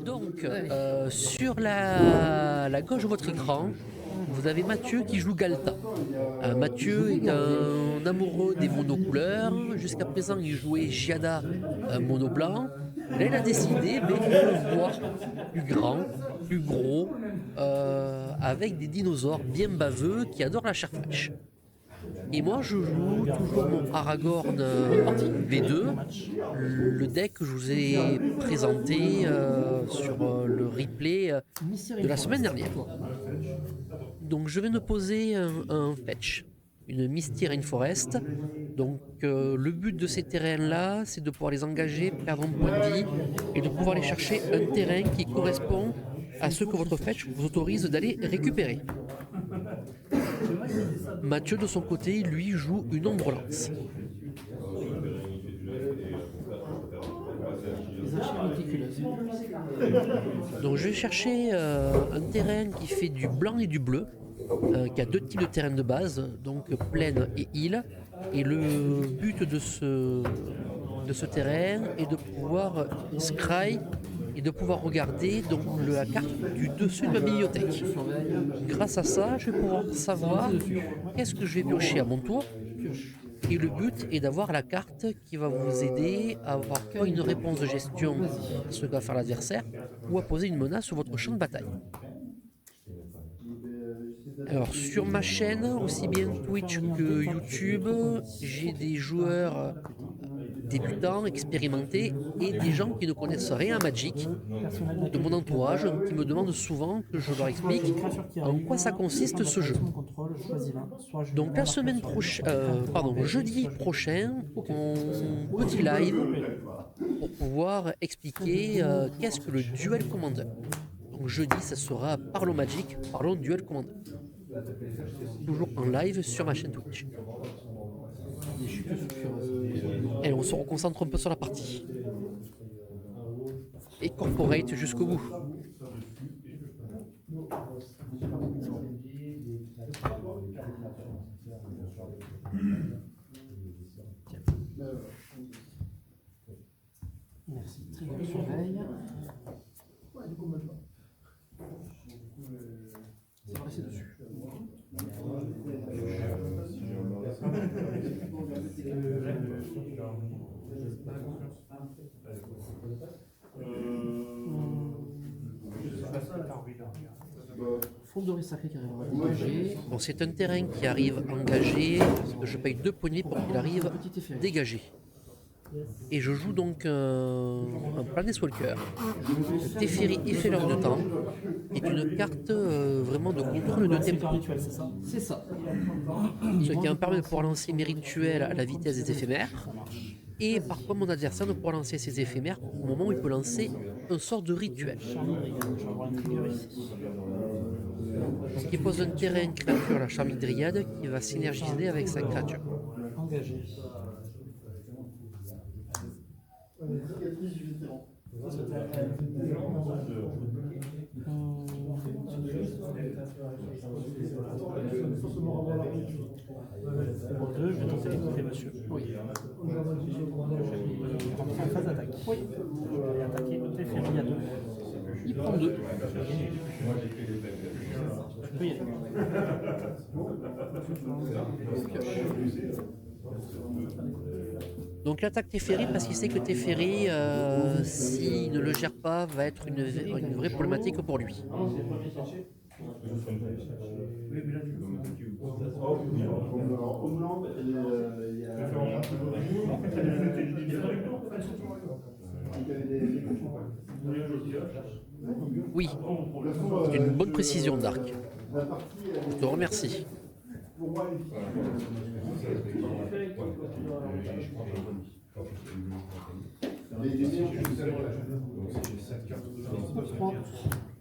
Donc, sur la gauche de votre écran, vous avez Mathieu qui joue Galta. Mathieu est un amoureux des monocouleurs. Jusqu'à présent, il jouait Giada, un mono blanc. Là, il a décidé de le voir plus grand, plus gros, avec des dinosaures bien baveux qui adorent la chair fraîche. Et moi, je joue toujours mon Aragorn V2, le deck que je vous ai présenté sur le replay de la semaine dernière. Donc, je vais me poser un fetch, une Misty Rainforest. Donc, le but de ces terrains-là, c'est de pouvoir les engager, perdre un point de vie et de pouvoir aller chercher un terrain qui correspond à ce que votre fetch vous autorise d'aller récupérer. Mathieu, de son côté, lui joue une ombre lance. Donc je vais chercher un terrain qui fait du blanc et du bleu, qui a deux types de terrains de base, donc plaine et île. Et le but de ce terrain est de pouvoir scry et de pouvoir regarder donc, la carte du dessus de ma bibliothèque. Grâce à ça, je vais pouvoir savoir qu'est-ce que je vais piocher à mon tour. Et le but est d'avoir la carte qui va vous aider à avoir une réponse de gestion à ce que va faire l'adversaire ou à poser une menace sur votre champ de bataille. Alors sur ma chaîne, aussi bien Twitch que YouTube, j'ai des joueurs débutants, expérimentés et des gens qui ne connaissent rien à Magic de mon entourage qui me demandent souvent que je leur explique en quoi ça consiste ce jeu. Donc la semaine prochaine, jeudi prochain, on petit live pour pouvoir expliquer qu'est-ce que le Duel Commander. Donc jeudi, ça sera Parlons Magic, Parlons Duel Commander. Toujours en live sur ma chaîne Twitch. Et on se reconcentre un peu sur la partie. Et corporate jusqu'au bout. Merci. Très bien, surveille. Ça va rester dessus. Fonderie sacrée qui arrive engagé. Bon, c'est un terrain qui arrive engagé. Je paye 2 points de vie pour qu'il arrive dégagé. Et je joue donc un Planeswalker. Teferi Effelleur de temps est une carte vraiment de contrôle de tempo. C'est ça. Ce qui me permet de pouvoir lancer mes rituels à la vitesse des éphémères. Et par contre, mon adversaire ne pourra lancer ses éphémères au moment où il peut lancer un sort de rituel. Donc il pose un terrain créature, la Charmille Dryade, qui va synergiser avec sa créature. Engagé. Pour 2, je vais tenter d'écouter monsieur. Oui. En phase d'attaque. Oui. Je vais attaquer le Teferi à 2. Il prend 2. Je peux y aller. Donc l'attaque Teferi, parce qu'il sait que Teferi, s'il ne le gère pas, va être une vraie problématique pour lui. Oui, c'est une bonne précision, Dark. Je te remercie.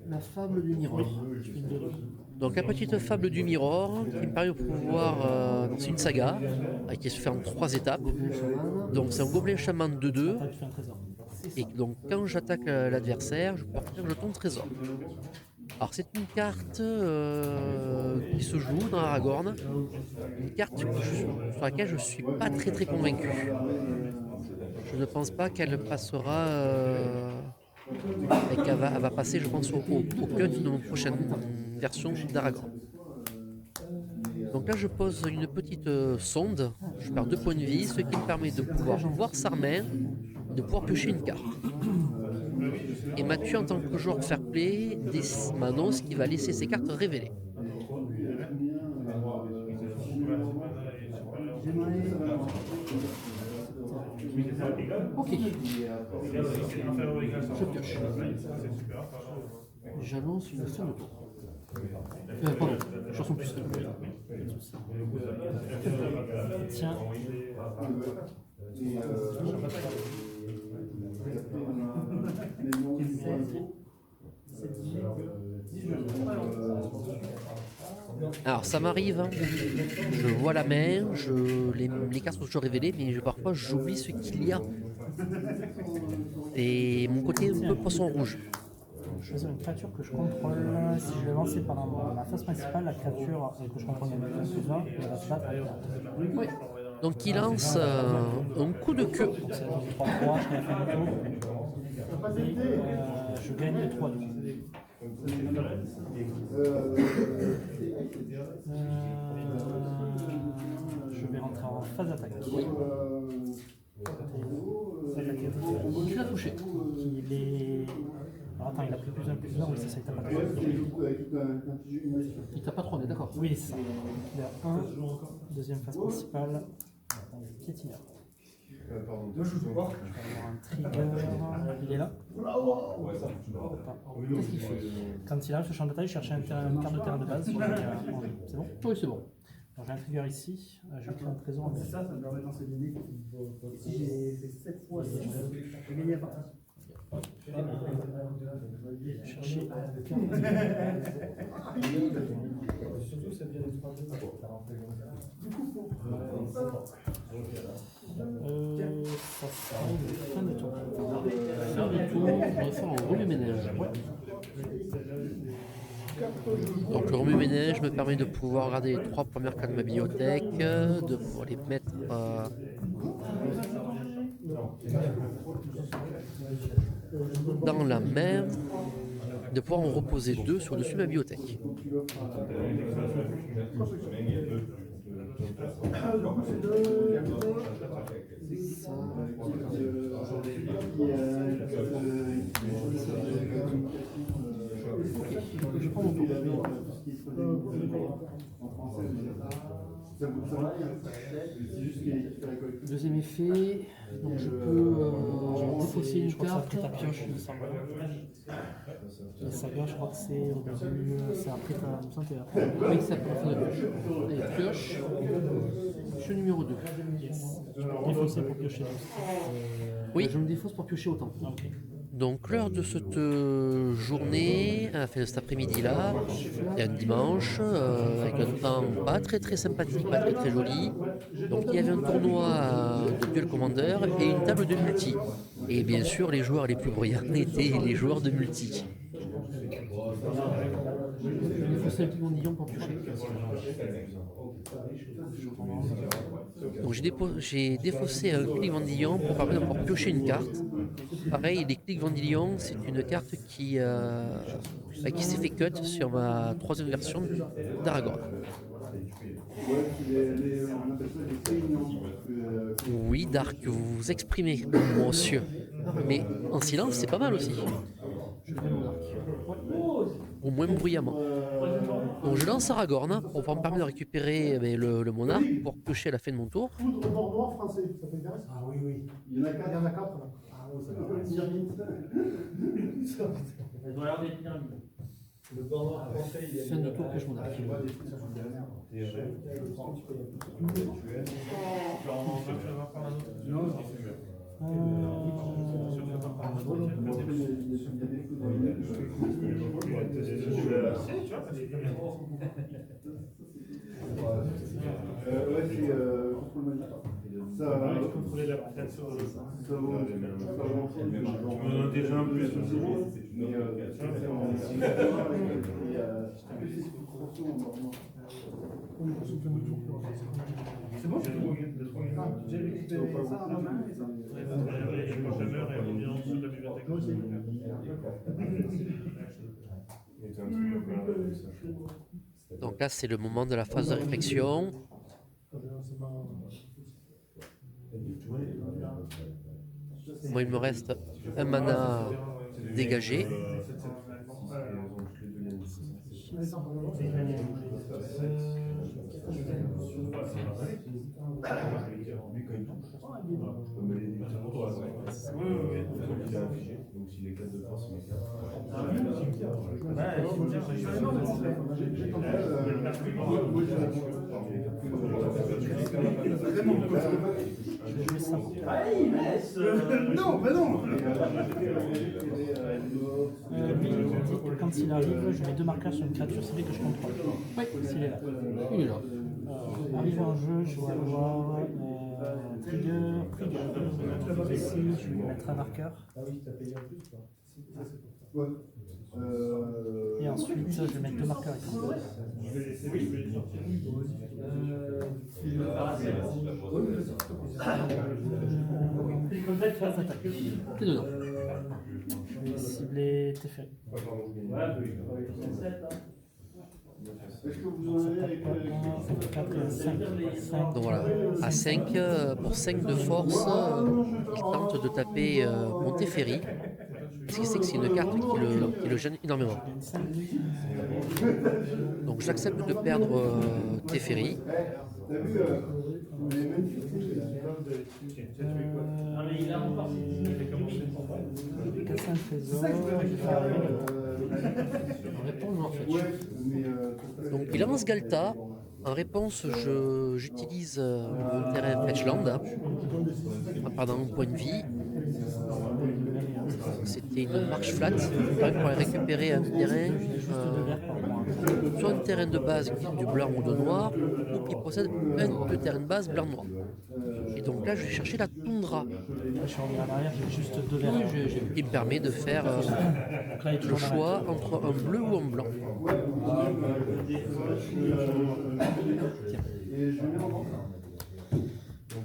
La fable du miroir. Donc la petite fable du Mirror qui me permet de pouvoir... c'est une saga qui se fait en 3 étapes. Donc c'est un gobelin chaman de 2. Et donc quand j'attaque l'adversaire, je porte un jeton de trésor. Alors c'est une carte qui se joue dans Aragorn. Une carte sur laquelle je ne suis pas très convaincu. Je ne pense pas qu'elle passera Et qu'elle va passer, je pense, au cut de mon prochaine version d'Aragorn. Donc là, je pose une petite sonde, je perds 2 points de vie, ce qui me permet de pouvoir voir sa main, de pouvoir piocher une carte. Et Mathieu, en tant que joueur fair play, m'annonce qu'il va laisser ses cartes révélées. Ok. Je pioche. J'annonce une fin de tour. Pardon, chanson plus. Tiens. Alors ça m'arrive, hein. Je vois la main, les cartes sont toujours révélées, mais parfois j'oublie ce qu'il y a. Et mon côté un peu poisson rouge. Je choisis une créature que je contrôle. Si je l'ai lancée pendant ma phase principale, la créature que je contrôle elle va se battre avec la... Oui. Donc il lance un coup de queue. Donc c'est 3-3 jusqu'à la fin du tour. Et je gagne 3 2. Je vais rentrer en phase d'attaque. Oui. Tu l'as touché. Il est... Alors attends, il a pris plus 1, oui c'est ça, il t'a pas 3. Il t'a pas 3, d'accord. Oui, c'est ça. Il a 1, deuxième phase principale, piétineur. Je vais avoir un trigger, il est là. Qu'est-ce qu'il fait? Quand il arrive sur le champ de bataille, je cherche une carte de terrain de base. C'est bon? Oui, c'est bon. Alors j'ai un trigger ici, je vais créer un trésor. C'est ça, ça me permet de lancer des dés. Si j'ai fait 7 fois 6, je vais gagner la partie. Chercher Surtout, ça devient des 3 2. ça sera une fin de tour. Fin de tour, on va faire un remue-ménage. Donc le remue-ménage me permet de pouvoir regarder les 3 premières cartes de ma bibliothèque, de pouvoir les mettre dans la main, de pouvoir en reposer 2 sur le dessus de ma bibliothèque. Je prends mon tour. Deuxième effet, donc je peux défausser une carte. ta pioche, il me semble. La saga, je crois que c'est au début, c'est après ta santé. Oui, ça peut faire de pioche. Allez, pioche. Je suis numéro 2. Tu peux défausser pour piocher. Oui, je me défausse pour piocher autant. Ok. Donc l'heure de cette journée, enfin de cet après-midi-là, il y a un dimanche, avec un temps pas très sympathique, pas très joli. Donc il y avait un tournoi de Duel Commander et une table de multi. Et bien sûr, les joueurs les plus bruyants étaient les joueurs de multi. Je vais défausser un petit gondillon pour piocher. Donc j'ai défaussé un clic Vendillon pour permettre de pouvoir piocher une carte. Pareil, les clics Vendillon, c'est une carte qui s'est fait cut sur ma 3e version d'Aragorn. Oui, Dark, vous vous exprimez, monsieur. Mais en silence, c'est pas mal aussi. Au moins bruyamment. Donc je lance Aragorn pour pouvoir me permettre de récupérer le monarque pour piocher à la fin de mon tour. Poudre noir français, ça t'intéresse? Ah oui, oui. Il y en a 4. Il y en a 4 là. Ah oui, ça fait une pyramide. Elle doit avoir des pyramides. Le bord noir français, il y a Fin de tour, pioche monarque. Ouais, c'est contrôle magique. Ça va contrôler la créature. Ça vaut Tu me donnes déjà un plus ou zéro. C'est bon, j'ai récupéré ça à la main et ça. Donc là, c'est le moment de la phase de réflexion. Moi, il me reste un mana dégagé. Non, mais non. Quand il arrive, je mets 2 marqueurs sur une créature ciblée que je contrôle. Oui, s'il est là. Il est là. Arrivé en jeu, je vais avoir trigger. Ici, je vais lui mettre un marqueur. Et ensuite, je vais mettre 2 marqueurs ici. Phase d'attaque. C'est dedans. Cibler Teferi. Donc voilà, à 5, pour 5 de force, il tente de taper mon Teferi. Parce qu'il sait que c'est une carte qui le gêne énormément. Donc j'accepte de perdre Teferi. Casser un trésor, je vais faire Répondre en fait. Donc il avance Galta. En réponse, j'utilise mon terrain Fetchland. Pardon, un point de vie. C'était une marche flat. Pour aller récupérer un terrain, soit un terrain de base qui est du blanc ou de noir, ou qui possède un de terrain de base blanc-noir. Et donc là, je vais chercher la toundra. Je suis revenu en arrière, j'ai juste 2 verts. Qui me permet de faire le choix entre un bleu ou un blanc.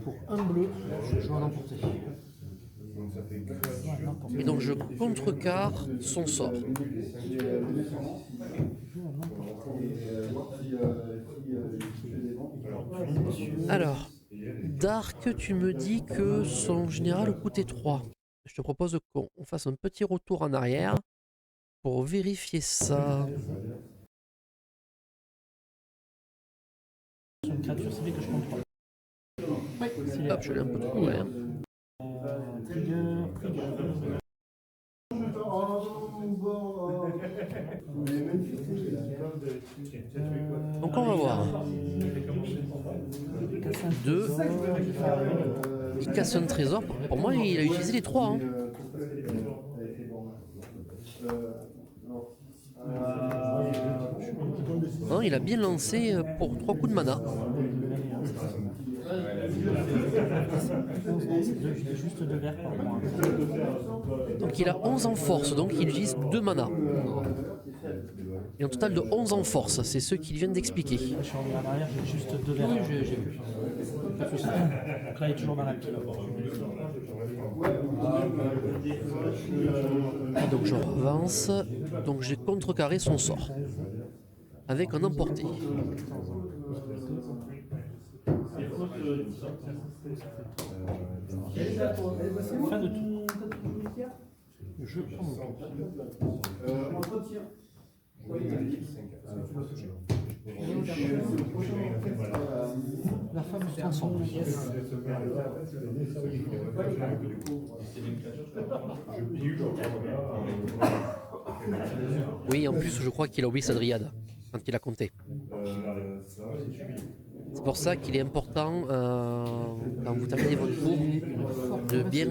Pour un bleu, je joue en emporté. Et donc je contrecarre son sort. Alors, Dark, tu me dis que son général coûtait 3. Je te propose qu'on fasse un petit retour en arrière pour vérifier ça. C'est une créature ciblée que je contrôle. Oui, hop, je l'ai un peu trop loin. Donc on va voir. 2. Il casse un trésor. Pour moi, il a utilisé les 3. Hein. Non, il a bien lancé pour 3 coups de mana. Juste 2 verts par moi. Donc il a 11 en force, donc il utilise 2 mana. Et un total de 11 en force, c'est ce qu'il vient d'expliquer. Je suis revenu en arrière, j'ai juste 2 verts. Oui, j'ai vu. Donc là, il est toujours dans la pile. Et donc je avance, donc j'ai contrecarré son sort. Avec un emporté. Fin de tour. Je prends mon tour. La femme se transforme. Oui, en plus, je crois qu'il a oublié sa dryade quand il a compté. C'est pour ça qu'il est important, quand vous terminez votre tour, de bien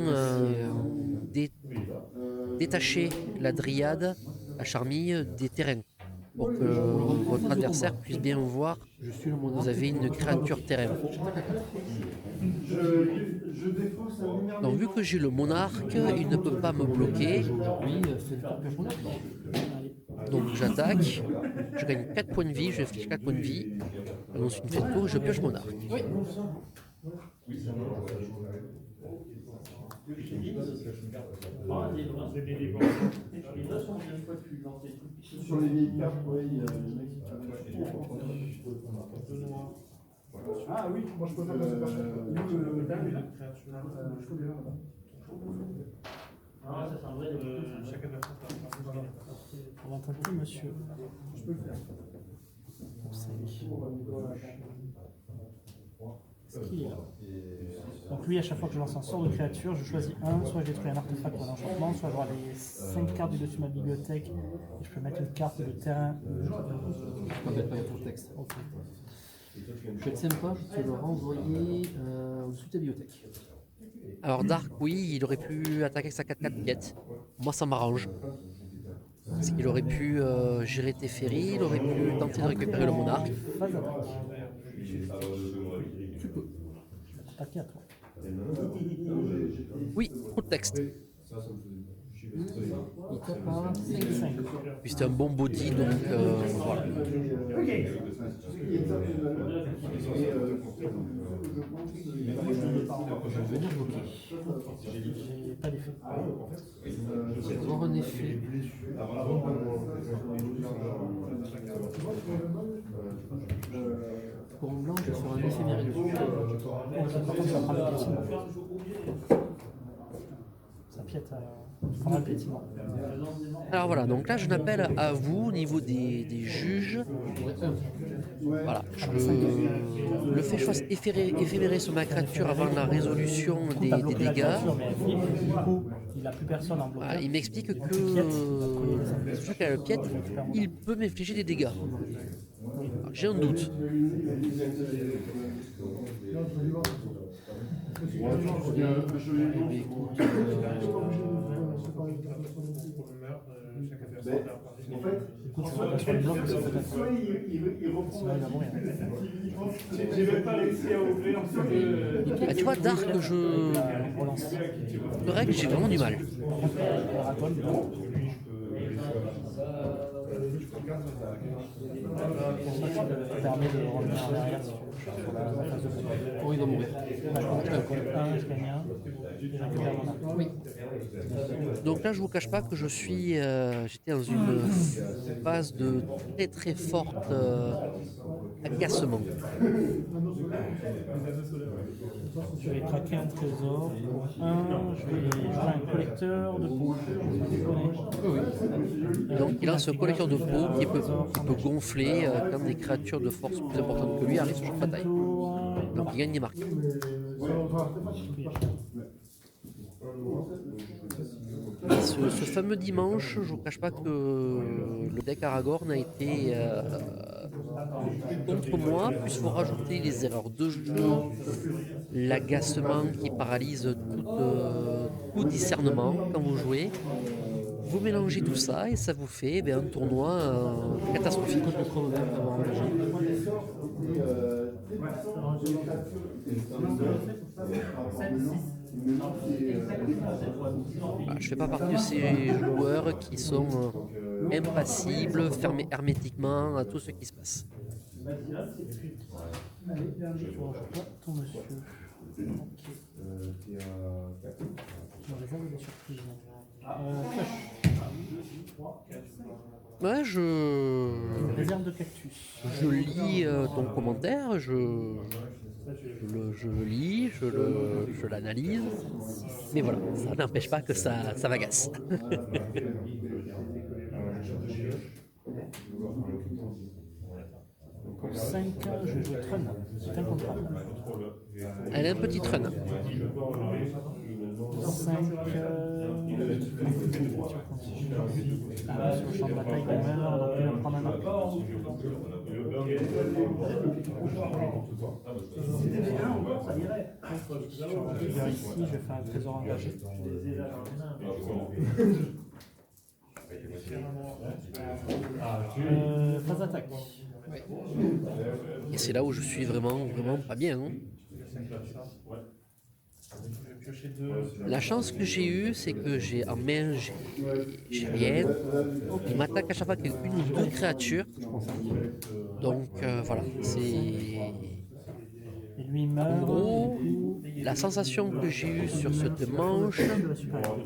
détacher la dryade, la charmille, des terrains. Pour que votre adversaire puisse bien voir que vous avez une créature terrain. Donc vu que j'ai le monarque, il ne peut pas me bloquer. Donc j'attaque, je gagne 4 points de vie, je inflige 4 points de vie, j'annonce une fin de tour et je pioche mon arc. Oui. Sur les vieilles cartes, ouais, il y a le mec qui Ah oui, moi je peux faire passer par ça. Pour votre petit monsieur. Je peux le faire. Est-ce qu'il est là? Donc lui, à chaque fois que je lance un sort de créature, je choisis un, soit je détruis un artefact ou un enchantement, soit j'aurai les 5 cartes du dessus de ma bibliothèque et je peux mettre une carte de terrain. Je m'appelle pas pour le texte. Ok. Je vais être sympa, je vais te le renvoyer au-dessus de ta bibliothèque. Alors Dark, oui, il aurait pu attaquer avec sa 4-4 piète. Moi, ça m'arrange. Parce qu'il aurait pu gérer Teferi, il aurait pu tenter de récupérer le monarque. Phase d'attaque. Tu peux. Attaquer à toi. Oui, coup de texte. Il tape à 5-5. Puis c'était un bon body, donc voilà. Je vais venir bloquer. J'ai pas d'effet. Je vais avoir un effet. Pour un blanc, je vais faire un éphémère dessus. Par contre, ça prend le piétinement. Ça piète à... Ça prendra le piétinement. Alors voilà, donc là je n'appelle à vous au niveau des juges. Voilà, le fait que je fasse éphémérer sur ma créature avant la résolution des dégâts. Mais elle flippe, du coup, il n'a plus personne en bloqueur. Voilà, il m'explique que vu qu'elle a le piète, il peut m'infliger des dégâts. Alors, j'ai un doute. En fait, Écoute, ça va pas sur le bloc, c'est peut-être. soit il reprend Sinon, il va mourir. J'ai même pas réussi à ouvrir. Bah, tu vois, Dark, On relance. de règle, j'ai vraiment du mal. Aragon, ça permet de revenir en arrière sur la phase de combat. Oh, il va mourir. Je gagne un, et je récupère mon arc. Oui. Donc là, je vous cache pas que je suis, j'étais dans une phase de très très forte agacement. Je vais craquer un trésor. Je vais jouer un collecteur de peau. Donc il lance un collecteur de peau qui peut gonfler quand des créatures de force plus importantes que lui arrivent sur sa bataille. Donc il gagne des marques. Et ce fameux dimanche, je vous cache pas que le deck Aragorn a été contre moi, puis il faut rajouter les erreurs de jeu, l'agacement qui paralyse tout discernement quand vous jouez. Vous mélangez tout ça et ça vous fait un tournoi catastrophique. Je le trouve bien d'avoir engagé. Voilà, je fais pas partie de ces joueurs qui sont impassibles, fermés hermétiquement à tout ce qui se passe. Ton monsieur. Ok. Je réserve des surprises. Ouais, Réserve de cactus. je lis ton commentaire, je le lis, je l'analyse, mais voilà, ça n'empêche pas que ça m'agace. Pour 5, je vais jouer Trun. C'est un contrat. Elle a un petit run. 5. Sur le champ de bataille, il meurt, donc il va prendre un arc. Je vais ici, je vais faire un trésor engagé. Phase d'attaque. Et c'est là où je suis vraiment pas bien. Hein. La chance que j'ai eue, c'est que j'ai en main, j'ai rien. Il m'attaque à chaque fois avec une ou deux créatures. Donc voilà, c'est. Et lui il En meurt. gros, la sensation que j'ai eue sur cette manche,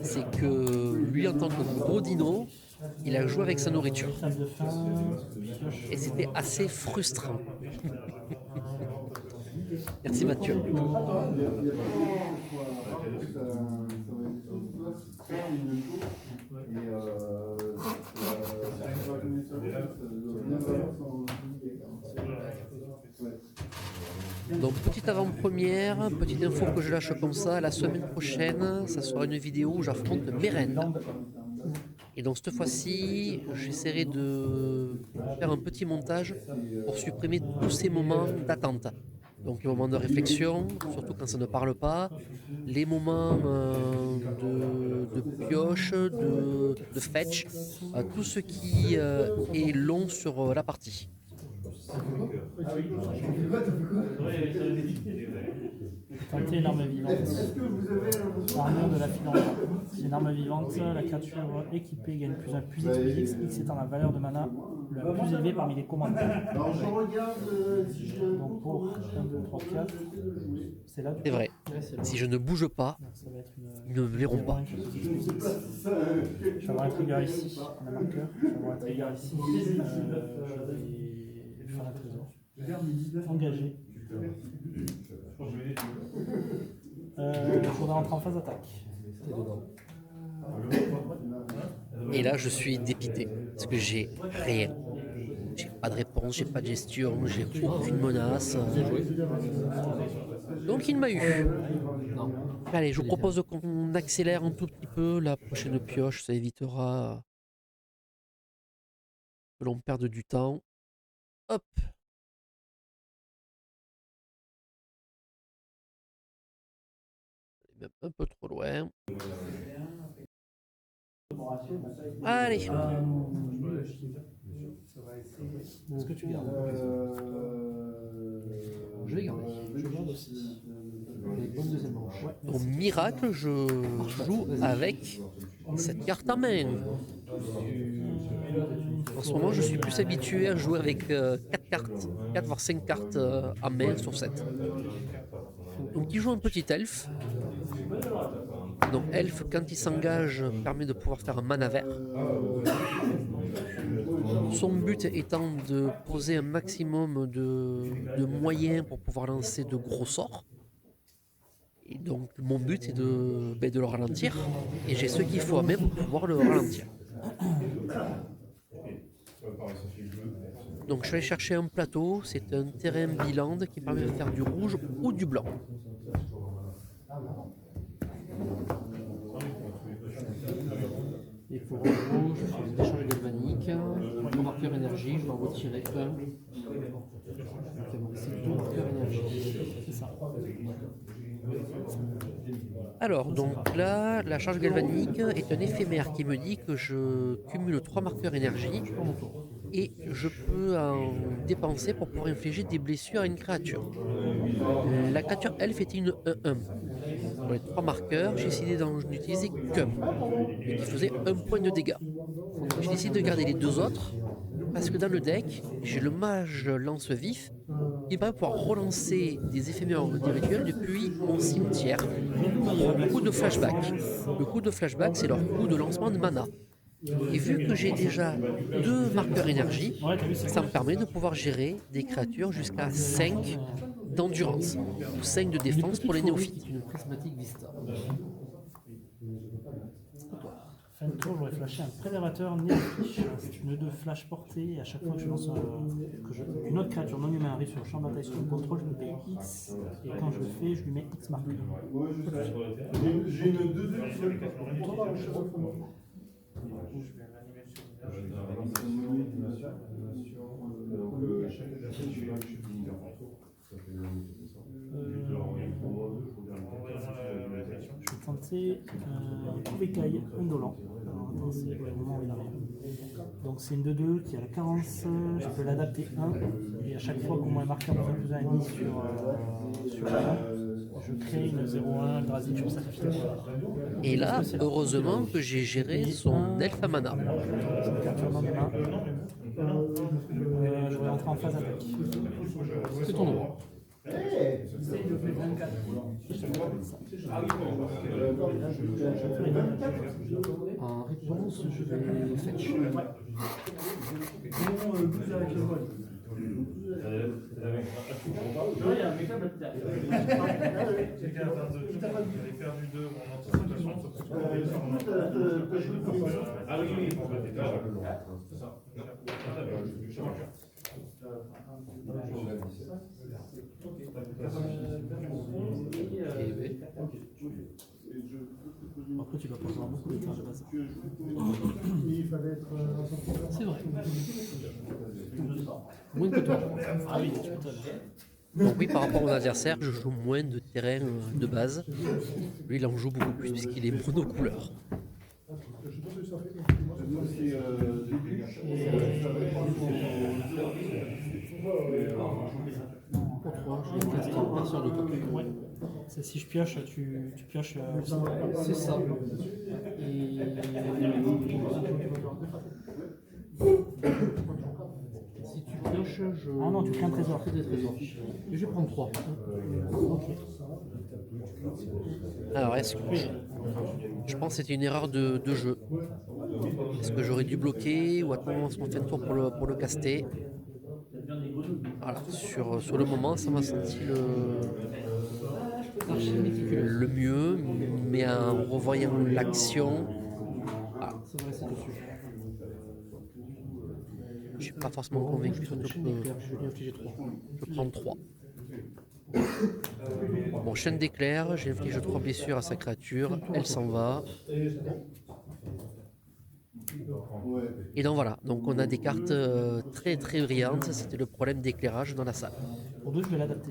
c'est que lui, en tant que gros dino, il a joué avec sa nourriture. Table de fin, pioche. Et c'était assez frustrant. Merci Mathieu. Donc petite avant-première, petite info que je lâche comme ça, la semaine prochaine, ça sera une vidéo où j'affronte Meren. Et donc cette fois-ci, j'essaierai de faire un petit montage pour supprimer tous ces moments d'attente. Donc les moments de réflexion, surtout quand ça ne parle pas, les moments de pioche, de fetch, tout ce qui est long sur la partie. Tenter une arme vivante. Armure de la finance. C'est une arme vivante. La créature équipée gagne plus 1 plus X plus X. X étant la valeur de mana la plus élevée parmi les commandants. Alors je regarde si je. Donc pour 1, 2, 3, 4. C'est là. C'est vrai. Si je ne bouge pas, Ça va être une. ils ne me verront pas. Je vais avoir un trigger ici, un marqueur. Je vais avoir un trigger ici. Je vais faire un trésor. Engagé. Il faudra entrer en phase d'attaque. Et là, je suis dépité parce que j'ai rien. J'ai pas de réponse, j'ai pas de gestion, j'ai aucune menace. Donc il m'a eu. Allez, je vous propose qu'on accélère un tout petit peu la prochaine pioche, ça évitera que l'on perde du temps. Hop. Même un peu trop loin. Allez. Est-ce que tu gardes Je vais garder. Je garde aussi. Bonne deuxième manche. Au miracle, je joue avec cette carte en main. En ce moment, je suis plus habitué à jouer avec 4 cartes, 4 voire 5 cartes en main sur 7. Donc il joue un petit elfe. Donc elfe, quand il s'engage, permet de pouvoir faire un mana vert. Son but étant de poser un maximum de moyens pour pouvoir lancer de gros sorts. Et donc mon but est de le ralentir. Et j'ai ce qu'il faut à main pour pouvoir le ralentir. Donc je vais aller chercher un plateau, c'est un terrain biland qui permet de faire du rouge ou du blanc. Et pour le rouge, je fais des échanges galvaniques. Pour marqueur énergie, je vais en retirer un. Donc c'est 2 marqueurs énergie. C'est ça. Alors, donc là, la charge galvanique est un éphémère qui me dit que je cumule 3 marqueurs énergie et je peux en dépenser pour pouvoir infliger des blessures à une créature. La créature elfe était une 1-1. Pour les 3 marqueurs, j'ai décidé d'en utiliser qu'un, et qui faisait 1 point de dégâts. J'ai décidé de garder les 2 autres, parce que dans le deck, j'ai le mage lance-vif, qui va pouvoir relancer des éphémères des rituels depuis mon cimetière. Au coup de flashback. Le coup de flashback, c'est leur coup de lancement de mana. Et vu que j'ai déjà 2 marqueurs énergie, ça me permet de pouvoir gérer des créatures jusqu'à 5 d'endurance, ou 5 de défense pour les néophytes. Une prismatique vista. Fin de tour, j'aurais flashé un préservateur néophyte. C'est une 2 flash portée et à chaque fois que je lance une autre créature non humaine arrive sur le champ de bataille sous le contrôle, je me paye X. Et quand je le fais, je lui mets X marqueur. J'ai une 2-2 qui fait 3 dans le chef. Je vais tenter Kubekai indolent. Alors attends, c'est le moment où il arrive. Donc c'est une 2-2 qui a la carence, je peux l'adapter 1 et à chaque fois qu'on met un marqueur de plus 1,5 sur la main, je je crée une 0-1 Eldrazi, je sacrifie le joueur. Et là, heureusement que j'ai géré son elfe à mana. C'est une carte dans mes mains. Je vais entrer en phase attaque. C'est ton droit. En réponse, je vais fetch. J'avais perdu 2 en anticipation sur ce qu'on avait sur mon Ah oui, oui, c'est ça. Après, tu vas pas avoir beaucoup de cartes de base. Il fallait être C'est vrai. Moins que toi. Ah oui, tu m'étonnes. Donc oui, par rapport aux adversaires, je joue moins de terrain de base. Lui, il en joue beaucoup plus puisqu'il est monocouleur. Pour 3, je vais casser une personne de token. Ouais. C'est si je pioche, tu pioches. C'est ça. Et si tu pioches, je. Ah non, tu crées un trésor. Des trésors. Et je vais prendre 3. Ok. Alors, je pense que c'était une erreur de jeu. Est-ce que j'aurais dû bloquer ou attendre son fin de tour pour le caster? Voilà, sur le moment, ça m'a senti le mieux, mais en revoyant l'action, C'est vrai, c'est dessus. je suis pas forcément convaincu. Je vais infliger 3. Je prends 3. Bon, chaîne d'éclair, j'ai infligé 3 blessures à sa créature, elle s'en va. Et donc voilà, donc on a des cartes très très brillantes, c'était le problème d'éclairage dans la salle. Pour 2, je vais l'adapter.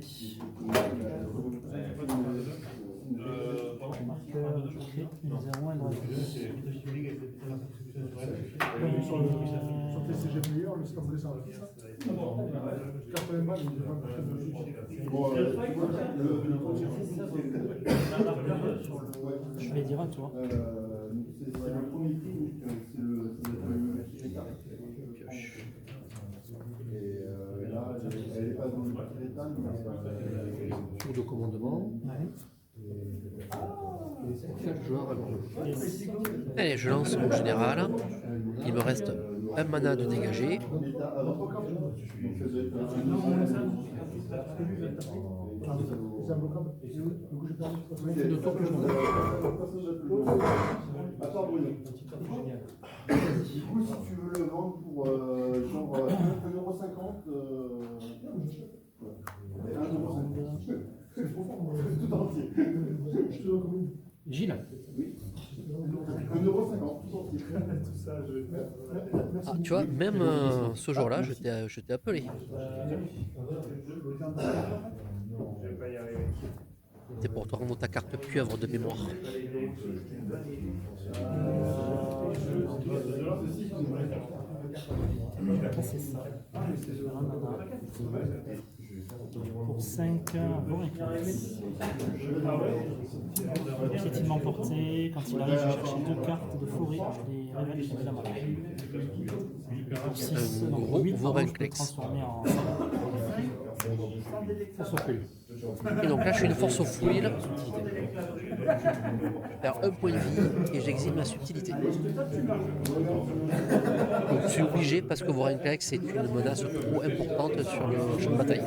Marqueur, je crée une 0-1 Eldrazi. sur TCG meilleur, le score blessant. Je vais dire à toi. C'est le premier clic, c'est le et là, elle n'est pas dans le l'état, mais Tour de commandement. Chaque joueur a le jeu. Allez, je lance mon général, il me reste un mana de dégager. Le tour que je m'en Attends, Bruno. Du coup, si tu veux le vendre pour genre 1,50 tout entier. Gilles. Oui. 1,50 tout entier. Ah, tu vois, même ce jour-là, je t'ai appelé. C'est pour te rendre ta carte pieuvre de mémoire. C'est ça. Pour 5, piétinement porté. Quand il arrive, je cherche 2 cartes de forêt. Je les révèle sur la main. Pour 6, Un donc gros 8, Vorinclex. transformé en. Force Foil. Et donc là, je fais une force au fouille. Je perds un point de vie et j'exhibe ma subtilité. Donc je suis obligé parce que Vorinclex c'est une menace trop importante sur le champ de bataille.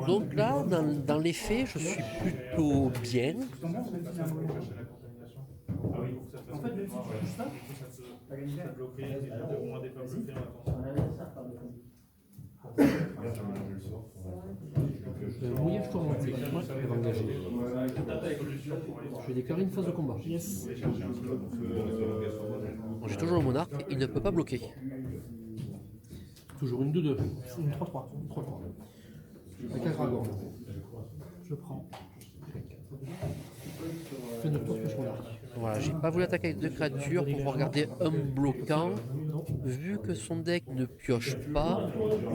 Donc là, dans les faits, je suis plutôt bien. En fait, même si tu touches ça, ça te bloquer, au moins des pas bloqués Mouillage tourmenté. Avant d'engager. Je vais déclarer une phase de combat. Yes. Bon, j'ai toujours le monarque, il ne peut pas bloquer. Toujours une 2-2. C'est une 3-3. 3-3. Avec un dragon. Je prends. Fin de tour, je monarque. Voilà, j'ai pas voulu attaquer avec 2 créatures pour pouvoir garder un bloquant. Vu que son deck ne pioche pas,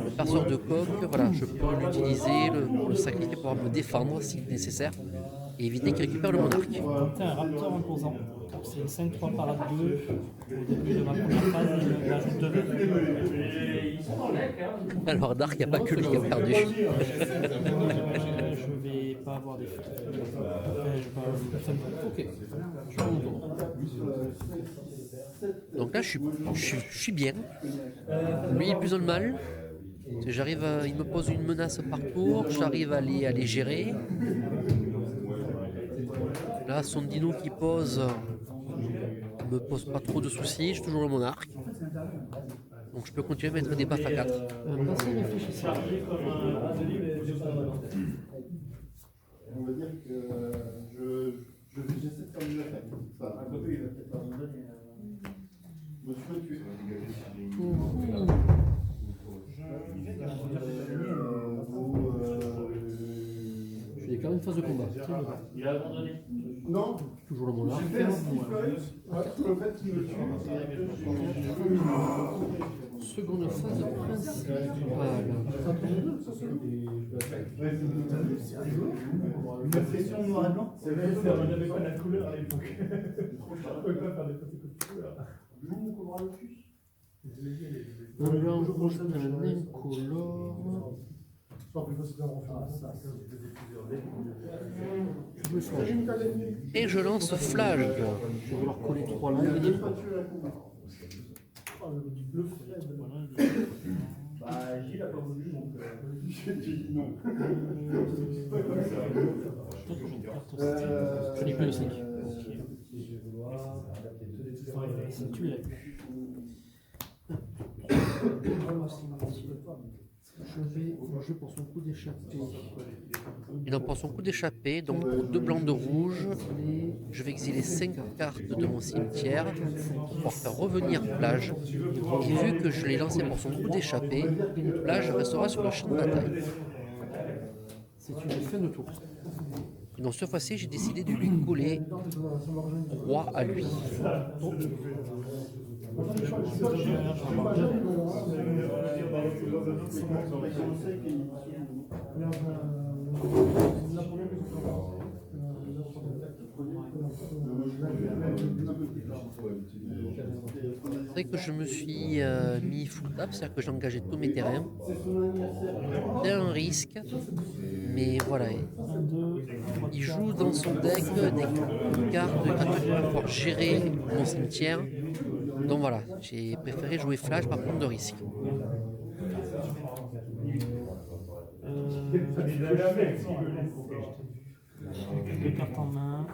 le perceur de coque, voilà, je peux l'utiliser pour le sacrifier pour pouvoir me défendre si nécessaire et éviter qu'il récupère le monarque. Donc t'es un raptor imposant. C'est une 5-3 parade 2. Au début de ma première phase, il ajoute 2 verres. Alors Dark, il n'y a pas que lui qui a perdu. Je vais pas avoir des fautes. Après, je vais pas. Ok, je prends mon tour. Donc là, je suis bien. Lui, il plus dans le mal. J'arrive il me pose une menace par tour, j'arrive à les gérer. Là, son dino qui pose me pose pas trop de soucis, j'ai toujours le monarque. Donc je peux continuer à mettre des baffes à 4. Passez réfléchissez. On va dire que j'essaie de faire une attaque. Enfin, à côté, il va peut-être pas me donner. Monsieur le tuer. Je déclare une phase de combat. Il a abandonné. Non, Toujours le monarque. j'ai fait un stifle sur le fait qu'il me tue. Seconde phase principale. Une pression noir et blanc. C'est vrai, on n'avait pas la couleur à l'époque. On ne pouvait pas faire des photos de couleur. Un blanc rouge, un incolore. Je me flash. Et je lance Flash. Je vais vouloir coller 3 langues. Bah, Gilles a pas voulu, donc j'ai dit non. Je n'ai plus le 5. Tu l'as eu. Je vais jouer pour son coup d'échappée. Il en prend son coup d'échappée, donc pour 2 blancs de rouge, je vais exiler 5 cartes de mon cimetière pour faire revenir Plage. Et vu que je l'ai lancé pour son coup d'échappée, Plage restera sur le champ de bataille. C'est une fin de tour. Et donc cette fois-ci, j'ai décidé de lui coller roi à lui. C'est vrai que je me suis mis full tap, c'est-à-dire que j'ai engagé tous mes terrains. C'est un risque, mais voilà. Il joue dans son deck des cartes de créatures pour pouvoir gérer mon cimetière. Donc voilà, j'ai préféré jouer Flash par contre de risque. Quelques cartes en main.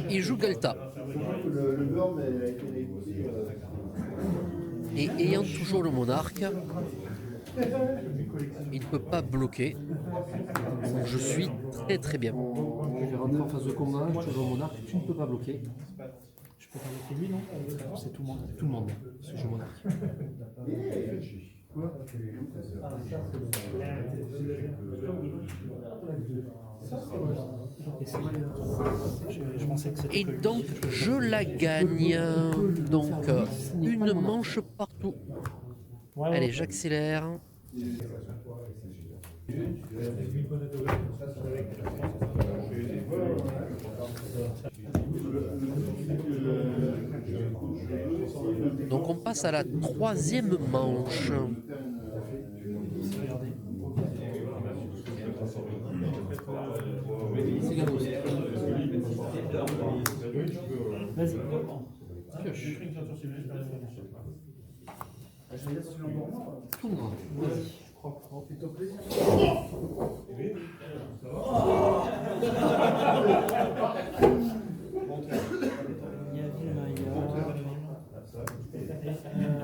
Il joue Galta. Le burn a été négocié. Et ayant toujours le monarque, il ne peut pas bloquer. Donc je suis très très bien. Je vais rentrer en phase de combat. Toujours monarque. Tu ne peux pas bloquer. Je peux pas bloquer lui, non? C'est tout le monde. Tout le monde. Ce jeu monarque. Je pensais que c'était Et que lui. donc je la gagne. Donc une manche partout. Ouais, ouais. Allez, j'accélère. Donc on passe à la 3e manche. C'est gagné aussi. Vas-y. Pioche. Tour.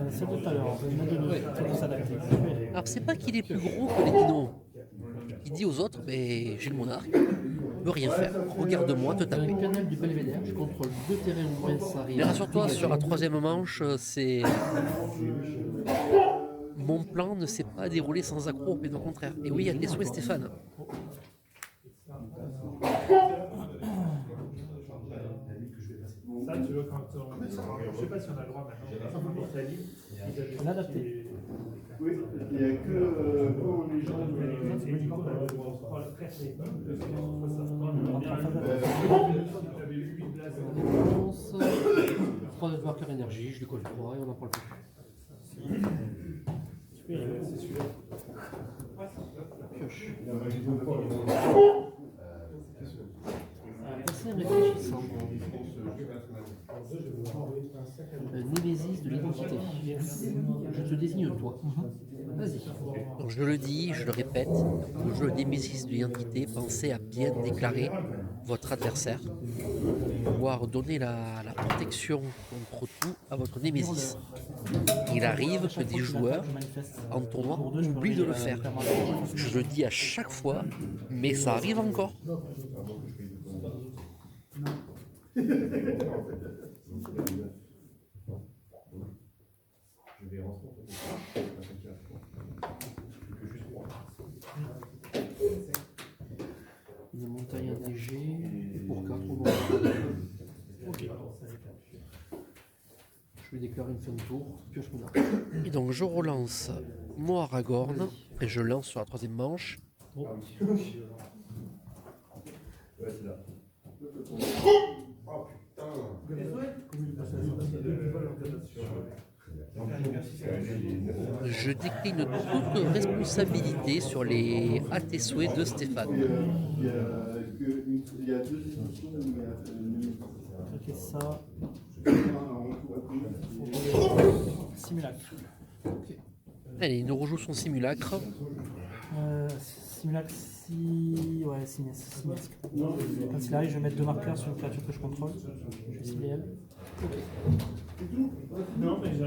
Celle de tout à l'heure, celle de 2, c'est pour ça d'accord. Alors c'est pas qu'il est plus gros que les dinos. Il dit aux autres, mais j'ai le monarque, je peux rien faire. Regarde-moi te Dans taper. le canal du Belvédère, je contrôle 2 terrains au moins, ça arrive. Mais rassure-toi, sur la troisième manche, c'est. Mon plan ne s'est pas déroulé sans accroc, mais au contraire. Et oui, il y a des souhaits, Stéphane. Ça, tu veux, quand on. Je sais pas si on a le droit maintenant. En Italie, ils avaient L'adapter. Oui, il n'y a que quand les gens. Défense, 3 marqueurs énergie, je décolle 3 et on en prend le plus. Pioche. Passer réfléchissant. Némésis de l'identité. Je te désigne toi. Vas-y. Donc je le dis, je le répète, le jeu Némésis de l'identité, pensez à bien déclarer votre adversaire, pouvoir donner la protection contre tout à votre Némésis. Il arrive que des joueurs en tournoi oublient de le faire. Je le dis à chaque fois, mais ça arrive encore. Une montagne enneigée pour 4 Ok. Je vais déclarer une fin de tour, pioche mon arc. Et donc je relance mon Aragorn et je lance sur la troisième manche. Je décline toute responsabilité sur les hâtes et souhaits de Stéphane. Il y a 2 éditions, Ok, ça. Simulacre. Allez, il nous rejoue son simulacre. Simulacre, ouais, simiesque. Quand il arrive, je vais mettre 2 marqueurs sur une créature que je contrôle. Je vais cibler elle. Non, mais j'ai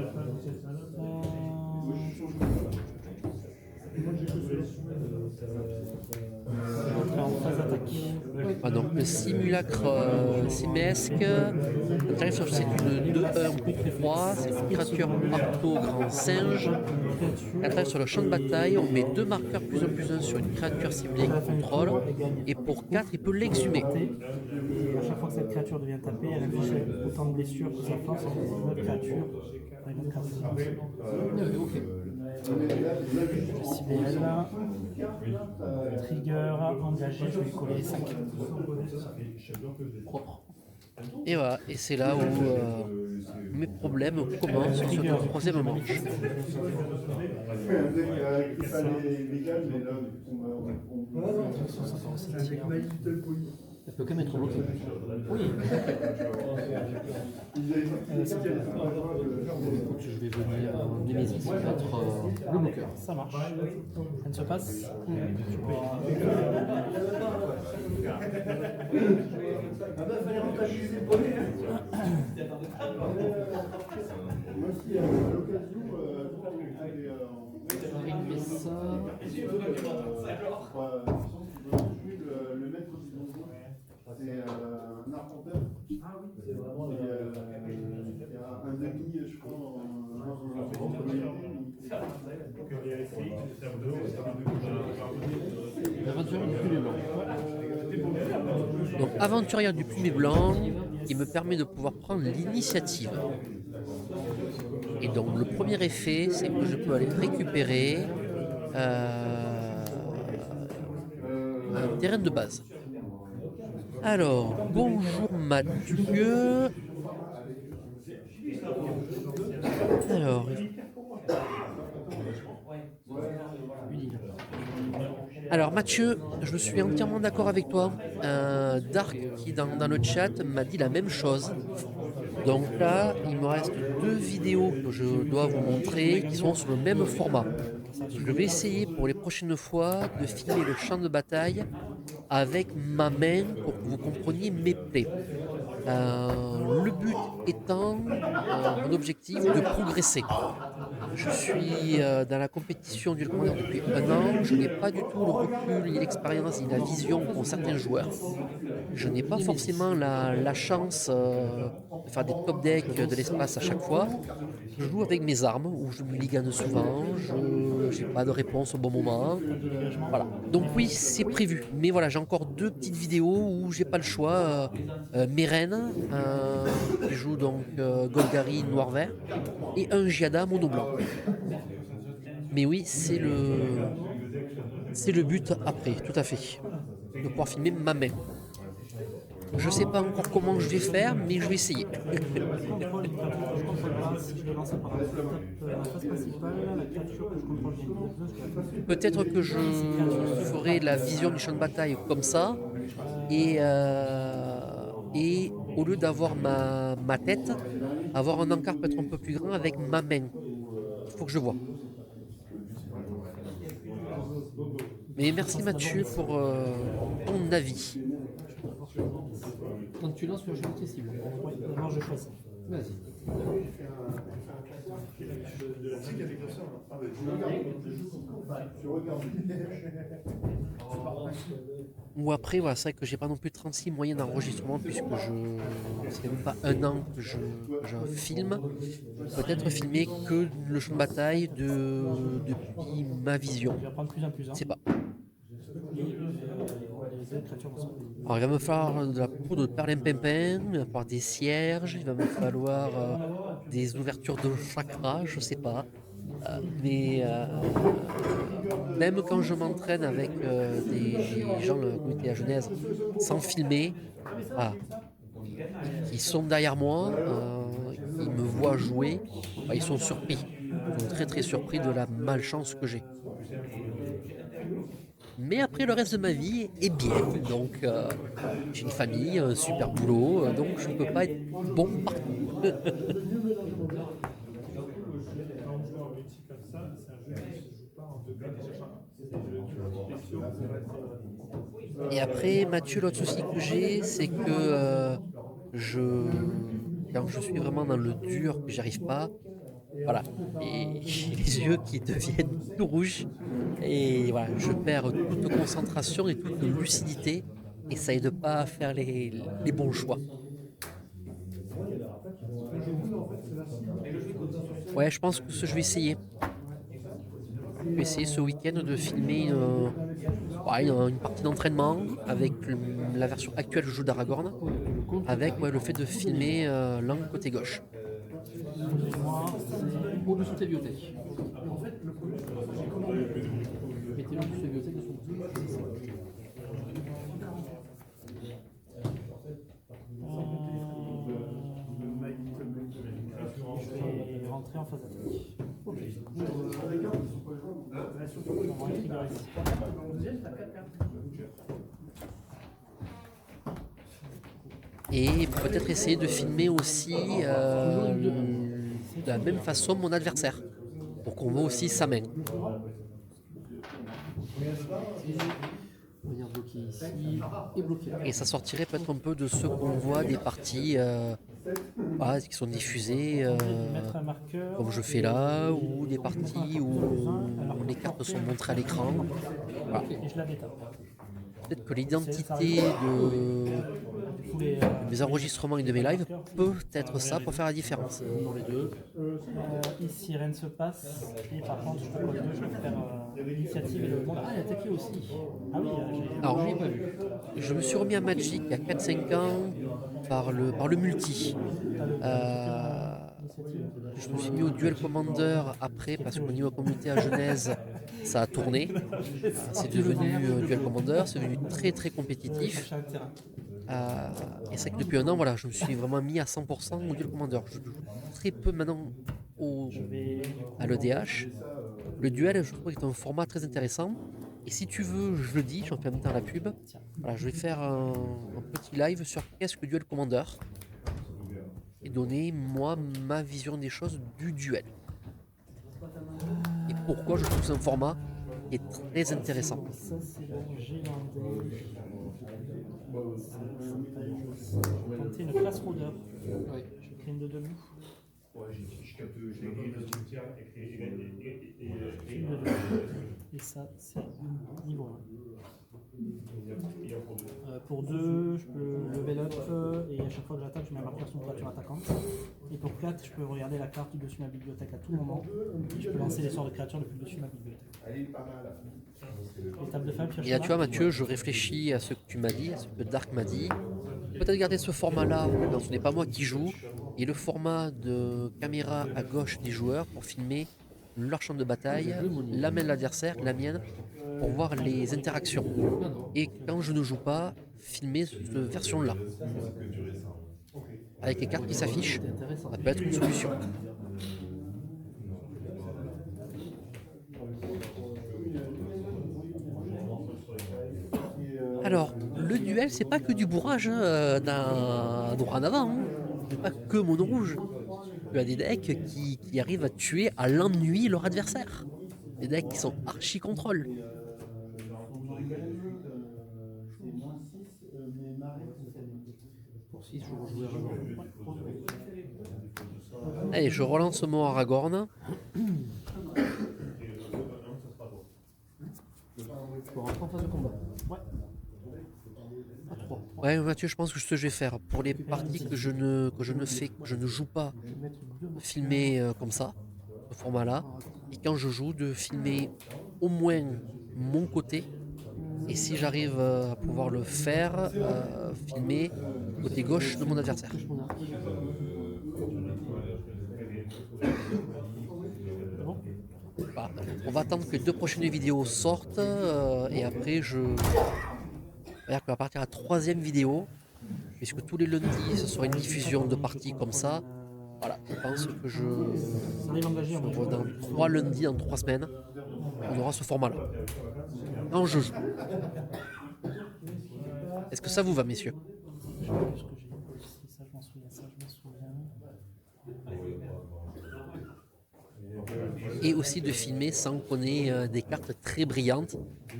En phase d'attaque. Ah donc le simulacre simesque, c'est une 2-1 pour 3, c'est une créature arto grand singe. Elle arrive sur le champ de bataille, on met 2 marqueurs +1/+1 sur une créature ciblée qu'il contrôle, et pour 4 il peut l'exhumer. Et à chaque fois que cette créature devient tapée, elle inflige autant de blessures que sa force en une autre créature. Ok. Je cible elle. Trigger, engagé, je vais lui coller 5. Propre. Et voilà, et c'est là où mes problèmes commencent sur cette troisième manche. Elle peut quand même être bloquée. Oui. Écoute, je vais venir Némésis mettre le bloqueur. Ça marche. Elle se passe. Tu peux Arrive ça. Le maître du donjon, c'est un arpenteur. Ah oui, c'est vraiment il y a un demi, je crois, L'aventurier du plumet blanc. Donc aventurière du plumet blanc, qui me permet de pouvoir prendre l'initiative. Et donc le premier effet, c'est que je peux aller récupérer un terrain de base. Alors, bonjour Mathieu. Alors, Mathieu, je suis entièrement d'accord avec toi. Dark qui dans le chat m'a dit la même chose. Donc là, il me reste 2 vidéos que je dois vous montrer qui sont sur le même format. Je vais essayer pour les prochaines fois de filmer le champ de bataille avec ma main pour que vous compreniez mes plaies. Le but étant, mon objectif, de progresser. Je suis dans la compétition du Commander depuis 1 an. Je n'ai pas du tout le recul, ni l'expérience, ni la vision qu'ont certains joueurs. Je n'ai pas forcément la chance de faire des top decks de l'espace à chaque fois. Je joue avec mes armes, où je me ligane souvent, je n'ai pas de réponse au bon moment. Voilà. Donc oui, c'est prévu. Mais voilà, j'ai encore 2 petites vidéos où j'ai pas le choix. Mes reines, qui joue donc Golgari noir-vert, et un Giada mono-blanc. Mais oui, c'est le but après, tout à fait. De pouvoir filmer ma main. Je sais pas encore comment je vais faire, mais je vais essayer. Je contrôle une créature que je contrôle pas. Si je le lance par la phase principale, la créature que je contrôle gagne 2/2. Peut-être que je ferai la vision du champ de bataille comme ça, et au lieu d'avoir ma tête, avoir un encart peut-être un peu plus grand avec ma main. Il faut que je vois. Mais merci Mathieu pour ton avis. Quand tu lances, tu ajoutes tes cibles. Oui, d'abord je choisis. Vas-y. Ou après, voilà, c'est vrai que j'ai pas non plus 36 moyens d'enregistrement puisque c'est même pas 1 an que je filme. Peut-être filmer que le champ de bataille depuis ma vision. Il va prendre plus 1 plus 1. Je sais pas. Et les autres créatures vont se payer. Alors il va me falloir de la poudre de perlimpinpin, il va me falloir des cierges, il va me falloir des ouvertures de chakras, je sais pas. Mais même quand je m'entraîne avec des gens de la communauté à Genèse sans filmer, voilà, ils sont derrière moi, ils me voient jouer, ils sont surpris. Ils sont très très surpris de la malchance que j'ai. Mais après, le reste de ma vie est bien. Donc, j'ai une famille, un super boulot, donc je ne peux pas être bon partout. Quand on joue en multi comme ça, c'est un jeu qui ne se joue pas en 2 blocs à chaque fois. C'est des jeux spéciaux, ça va être. Et après, Mathieu, l'autre souci que j'ai, c'est que quand je suis vraiment dans le dur, que j'arrive pas, voilà, et j'ai les yeux qui deviennent tout rouges, et voilà, je perds toute concentration et toute lucidité, et ça aide pas à faire les bons choix. Ouais, je pense que je vais essayer. Je vais essayer ce week-end de filmer une partie d'entraînement avec la version actuelle du jeu d'Aragorn, avec le fait de filmer l'angle côté gauche. Au-dessous de ta bibliothèque. Mettez-le au-dessus de la bibliothèque de son côté. Je vais rentrer en phase attaque. On va trigger ici. Et peut-être essayer de filmer aussi de la même façon mon adversaire, pour qu'on voit aussi sa main. On va venir bloquer ici et bloquer là. Et ça sortirait peut-être un peu de ce qu'on voit des parties qui sont diffusées, Mettre un marqueur. comme je fais là, ou des parties où les cartes sont montrées à l'écran. Voilà. Et je la détape. Peut-être que l'identité de mes enregistrements et de mes lives peut être ça pour faire la différence. Dans les deux. Ici, rien ne se passe. Et par contre, je peux les deux, je peux faire l'initiative et le monde. Ah, il a attaqué aussi. Ah oui, Alors, Je l'ai pas vu. je me suis remis à Magic il y a 4-5 ans par le multi. Je me suis mis au Duel Commander après parce qu'au niveau communauté à Genèse, ça a tourné. C'est devenu Duel Commander, c'est devenu très très compétitif. Et c'est vrai que depuis 1 an, voilà, je me suis vraiment mis à 100% au Duel Commander. Je joue très peu maintenant à l'EDH. Le duel, je trouve que c'est un format très intéressant. Et si tu veux, je le dis, j'en fais en même temps la pub. Voilà, je vais faire un petit live sur qu'est-ce que Duel Commander et donner moi ma vision des choses du duel. Et pourquoi je trouve que c'est un format qui est très intéressant. Ça, c'est le Gélandais. Je vais tenter une classe rôdeur. Oui. Je crée une de demi. Ouais, je capte, je l'ai grillé dans le cimetière Une de demi. Et ça, c'est niveau 1. Pour 2, je peux level up et à chaque fois que j'attaque, je mets un marqueur sur une créature attaquante. Et pour 4, je peux regarder la carte du dessus de ma bibliothèque à tout moment. Et je peux lancer les sorts de créatures depuis le dessus de ma bibliothèque. Étape de faible, Et là, tu vois, Mathieu, je réfléchis à ce que tu m'as dit, à ce que Dark m'a dit. Peut-être garder ce format-là, quand ce n'est pas moi qui joue, et le format de caméra à gauche des joueurs pour filmer leur champ de bataille, la main de l'adversaire, la mienne, pour voir les interactions. Et quand je ne joue pas, filmer cette version-là. Avec les cartes qui s'affichent, ça peut être une solution. Alors, le duel, c'est pas que du bourrage d'un droit en avant. Hein. C'est pas que mono rouge. Tu as des decks qui arrivent à tuer à l'ennui leur adversaire. Des decks qui sont archi contrôle. Pour 6, je rejouais Allez, je relance mon Aragorn. pour rentrer en phase de combat. Ouais. À 3. Ouais, Mathieu, je pense que ce que je vais faire pour les parties que je ne joue pas, Je vais mettre 2 filmer comme ça, ce format-là. Et quand je joue, de filmer au moins mon côté. Et si j'arrive à pouvoir le faire, filmer côté gauche de mon adversaire. Voilà. On va attendre que les 2 prochaines vidéos sortent et après c'est-à-dire qu'à partir de la 3e vidéo, puisque tous les lundis ce sera une diffusion de parties comme ça, voilà, je pense que Ça arrive engagé en sur- dans 3 lundis, dans 3 semaines, on aura ce format-là. Quand je joue. Est-ce que ça vous va, messieurs? Je sais plus ce que j'ai dit. Ça, je m'en souviens. Ça, je m'en souviens. Et aussi de filmer sans qu'on ait des cartes très brillantes,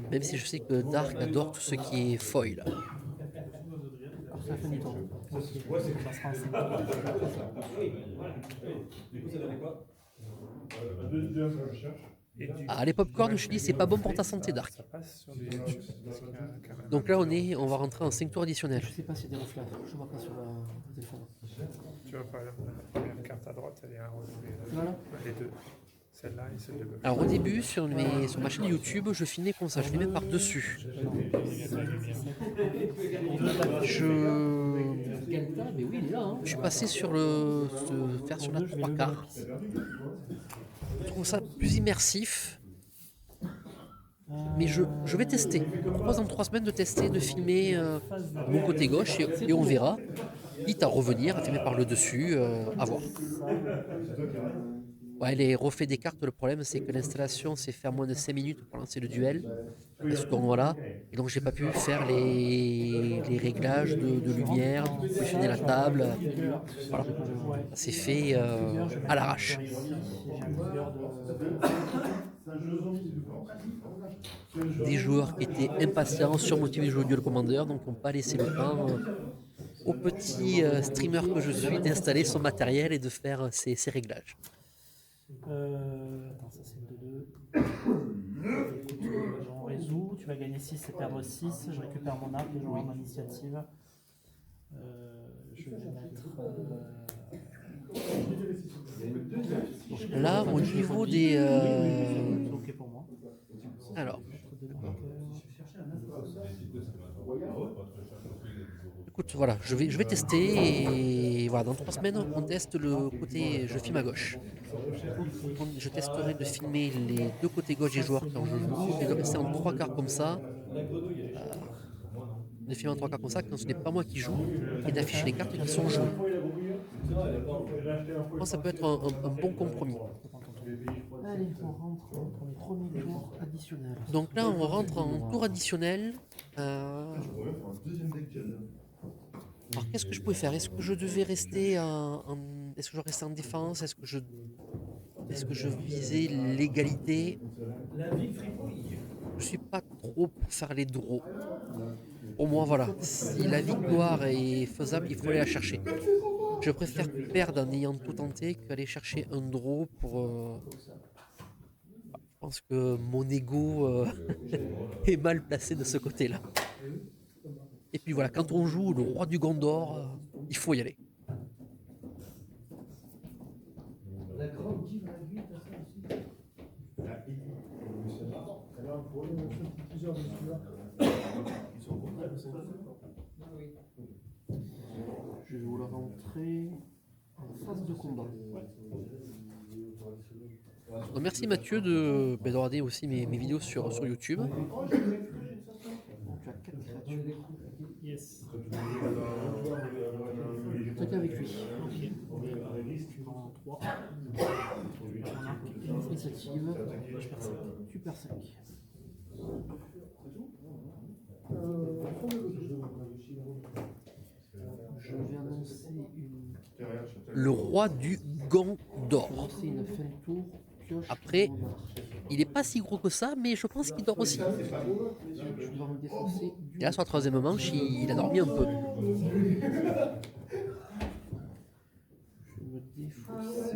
même si je sais que Dark adore tout ce qui est foil. C'est la fin du temps. Ça sera en 5. Ah, les popcorn, je dis, c'est pas bon pour ta santé, Dark. Donc là, on va rentrer en 5 tours additionnels. Je sais pas s'il y a des reflets. Je vois pas sur le téléphone. Tu vois, par exemple, la première carte à droite, elle est un relevé. Voilà. Les deux. Celle-là et celle de gauche. Alors au début, sur ma chaîne YouTube, je filmais comme ça, je filmais par-dessus. Mais oui, il est là. Hein. Je suis passé sur faire sur la 3 quarts. Je trouve ça plus immersif. Mais je vais tester. Je propose dans 3 semaines de tester, de filmer mon côté gauche et on verra. Quitte à revenir, à filmer par le dessus, à voir. Ouais, les reflets des cartes, le problème c'est que l'installation s'est fait à moins de 5 minutes pour lancer le duel, à ce tournoi-là, et donc j'ai pas pu faire les réglages de lumière, positionner la table. Voilà, ça s'est fait à l'arrache. Des joueurs qui étaient impatients, surmotivés de jouer au Duel Commander, donc n'ont pas laissé le temps au petit streamer que je suis d'installer son matériel et de faire ses réglages. Attends, ça c'est le 2-2. On résout. Tu vas gagner 6 et perdre 6. Je récupère mon arc et je rends mon initiative. Je vais mettre. Là, au niveau des. C'est ok pour moi. Alors, écoute, voilà, je vais tester et voilà, dans 3 semaines, on teste le côté. Je filme à gauche. Je testerai de filmer les 2 côtés gauche des joueurs quand je joue et de rester en 3 quarts comme ça. De filmer en 3 quarts comme ça quand ce n'est pas moi qui joue et d'afficher les cartes qui sont jouées. Je pense que ça peut être un bon compromis. Allez, on rentre pour les premiers tours additionnels. Donc là, on rentre en tour additionnel. Alors, qu'est-ce que je pouvais faire? Est-ce que je devais rester est-ce que je restais en défense? Est-ce que je visais l'égalité? je suis pas trop pour faire les draws. Pour moi, voilà, si la victoire est faisable, il faut aller la chercher. Je préfère perdre en ayant tout tenté qu'aller chercher un draw pour. Je pense que mon ego est mal placé de ce côté-là. Et puis voilà, quand on joue le roi du Gondor, il faut y aller. Je vais vous la rentrer en phase de combat. Donc, merci Mathieu de regarder aussi mes vidéos sur YouTube. Donc tu as 4 créatures. Yes. Attaque avec lui. Ok. Tu prends 3. Initiative. Je perds 5. Tu perds 5. Je vais annoncer une. Le roi du Gondor. Lancer une fin de tour. Pioche. Après, mon arche. il est pas si gros que ça, mais je pense qu'il dort aussi. Je dois me défausser du. Et là, sur la troisième manche, il a dormi un peu. Je vais me défausser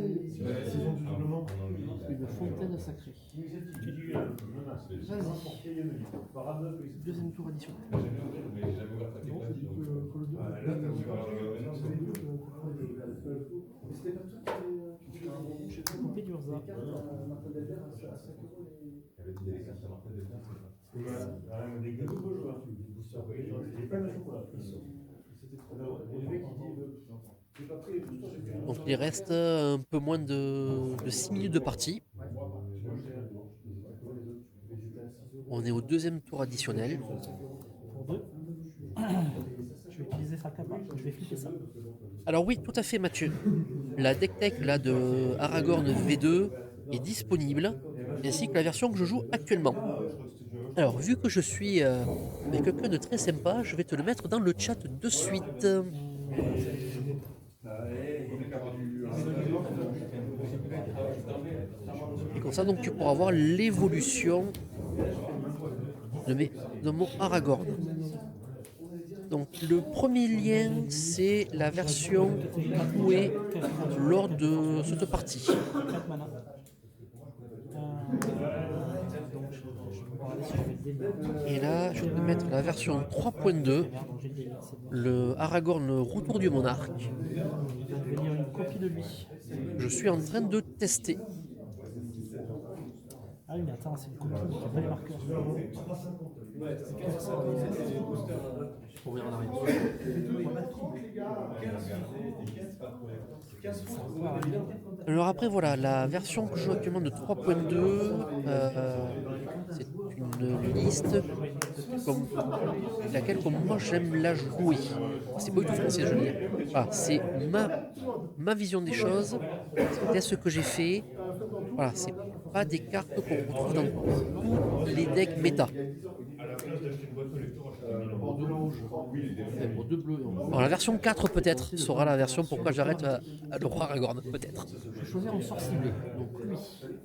une fontaine sacrée. Vas-y. Deuxième tour additionnel. Coupé d'Urza. Donc il reste un peu moins de 6 minutes de partie. On est au deuxième tour additionnel. Pour 2. Je vais utiliser sa capa. Je vais flipper ça. Alors oui, tout à fait Mathieu. La deck tech là, de Aragorn V2 est disponible, ainsi que la version que je joue actuellement. Alors vu que je suis avec quelqu'un de très sympa, je vais te le mettre dans le chat de suite. Et comme ça donc tu pourras voir l'évolution de mon Aragorn. Donc le premier lien, c'est la version jouée lors de cette partie. 4 mana. Donc je vais regarder si je vais le délire. Et là, je vais mettre la version 3.2, Donc j'ai le délire, c'est bon. le Aragorn Retour du Monarque. Il va devenir une copie de lui. Je suis en train de tester. Ah oui, mais attends, c'est une copie, donc il n'y a pas les marqueurs. Pour revenir en arrière. Alors après voilà, la version que je joue actuellement de 3.2, c'est une liste comme laquelle comme moi j'aime la jouer. C'est pas du tout français, je veux dire. Voilà, c'est ma vision des choses, c'est ce que j'ai fait. Voilà, c'est pas des cartes qu'on retrouve dans tous les decks méta. Pour 2 bleus. Alors la version 4 peut-être sera la version pourquoi j'arrête à le roi Aragorn, peut-être. Je vais choisir un sort ciblé. Donc lui,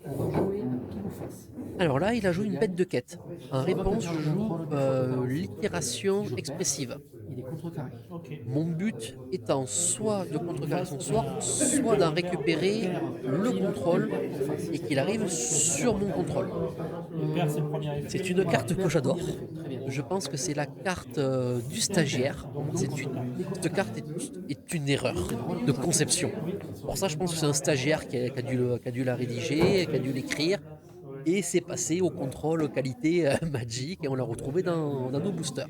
on va jouer pile ou face. Alors là, il a joué une bête de quête. En réponse, je joue l'itération expressive. Il est contrecarré. Ok. Mon but étant soit de contrecarrer son sort, soit d'en récupérer le contrôle et qu'il arrive sur mon contrôle. Le père, c'est le premier effet. C'est une carte que j'adore. Je pense que c'est la carte du stagiaire. Cette carte est une erreur de conception. Pour ça, je pense que c'est un stagiaire qui a dû la rédiger, qui a dû l'écrire. Et c'est passé au contrôle qualité Magic et on l'a retrouvé dans nos boosters.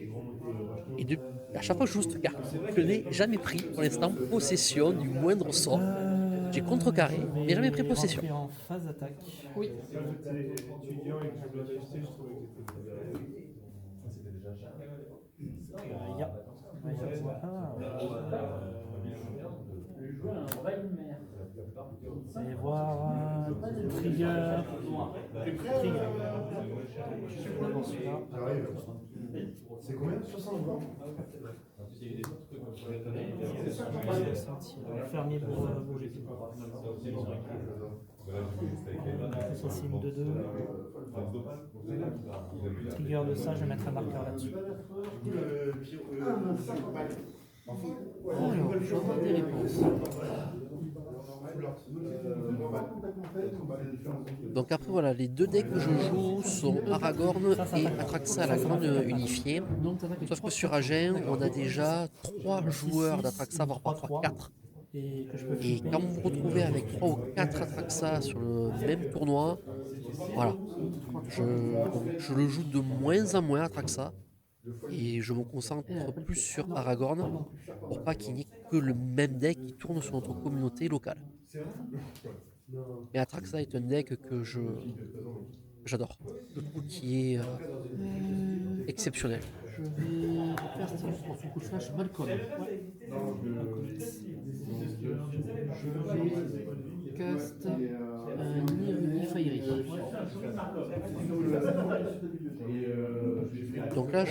Et à chaque fois que je joue cette carte, je n'ai jamais pris pour l'instant possession du moindre sort. J'ai contrecarré, mais jamais pris possession. En phase d'attaque. Oui. Vous allez voir Trigger. Trigger. D'abord celui-là. J'arrive. C'est combien? 60 grammes. Fermier pour bouger. Ça c'est une 2-2. Trigger de ça, je vais mettre un marqueur là-dessus. Alors, je vais avoir des réponses. Donc après voilà, les deux decks que je joue sont Aragorn et Atraxa la Grande unifiée. Donc, t'en as que Sauf que trois sur cartes. Agen, on a déjà 3 joueurs d'Atraxa, voire parfois 4. Et que je peux Et flipper. quand vous vous retrouvez avec 3 ou 4 Atraxa sur le même tournoi, voilà. Je le joue de moins en moins Atraxa. Et je me concentre plus sur Aragorn pour pas qu'il n'y ait que le même deck qui tourne sur notre communauté locale. Mais Atraxa est un deck que j'adore. Je trouve qu'il est exceptionnel. Je vais faire pour son coup de flash Malcolm. Je vais cast Nirni Fairy. Donc là,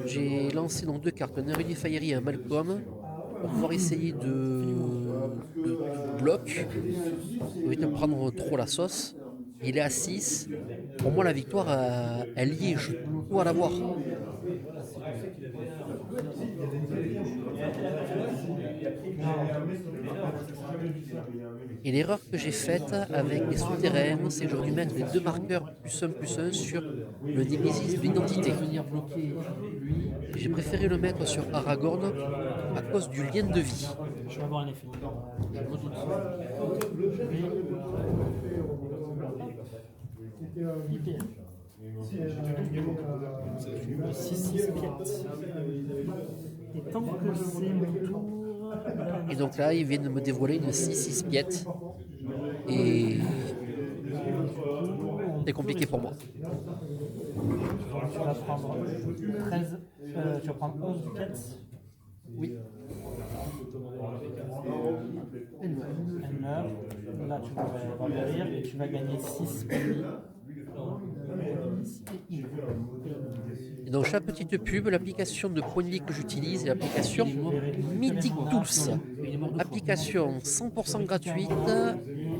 j'ai lancé donc 2 cartes, un Neruli Fiery et un Malcolm, pour pouvoir essayer de bloc, éviter de prendre trop la sauce. Il est à 6. Pour moi, la victoire, elle y est. Je dois l'avoir. Et l'erreur que j'ai faite avec les souterrains, c'est que j'aurais dû mettre les 2 marqueurs +1/+1 sur le Némésis d'identité. Venir bloquer lui. J'ai préféré le mettre sur Aragorn à cause du lien de vie. Je vais avoir un effet. Je me doute. IPM. 6-6 piètes. Et tant que c'est mon tour. Et donc là, ils viennent de me dévoiler une 6-6 piète. Et c'est compliqué pour moi. Donc tu vas prendre 13. Tu vas prendre 11 piètes. Oui. Elle meurt. Là, tu vas mourir et tu vas gagner 6 points. Et donc chaque petite pub, l'application de point de vie que j'utilise est l'application Mythic Tools. Application 100% gratuite,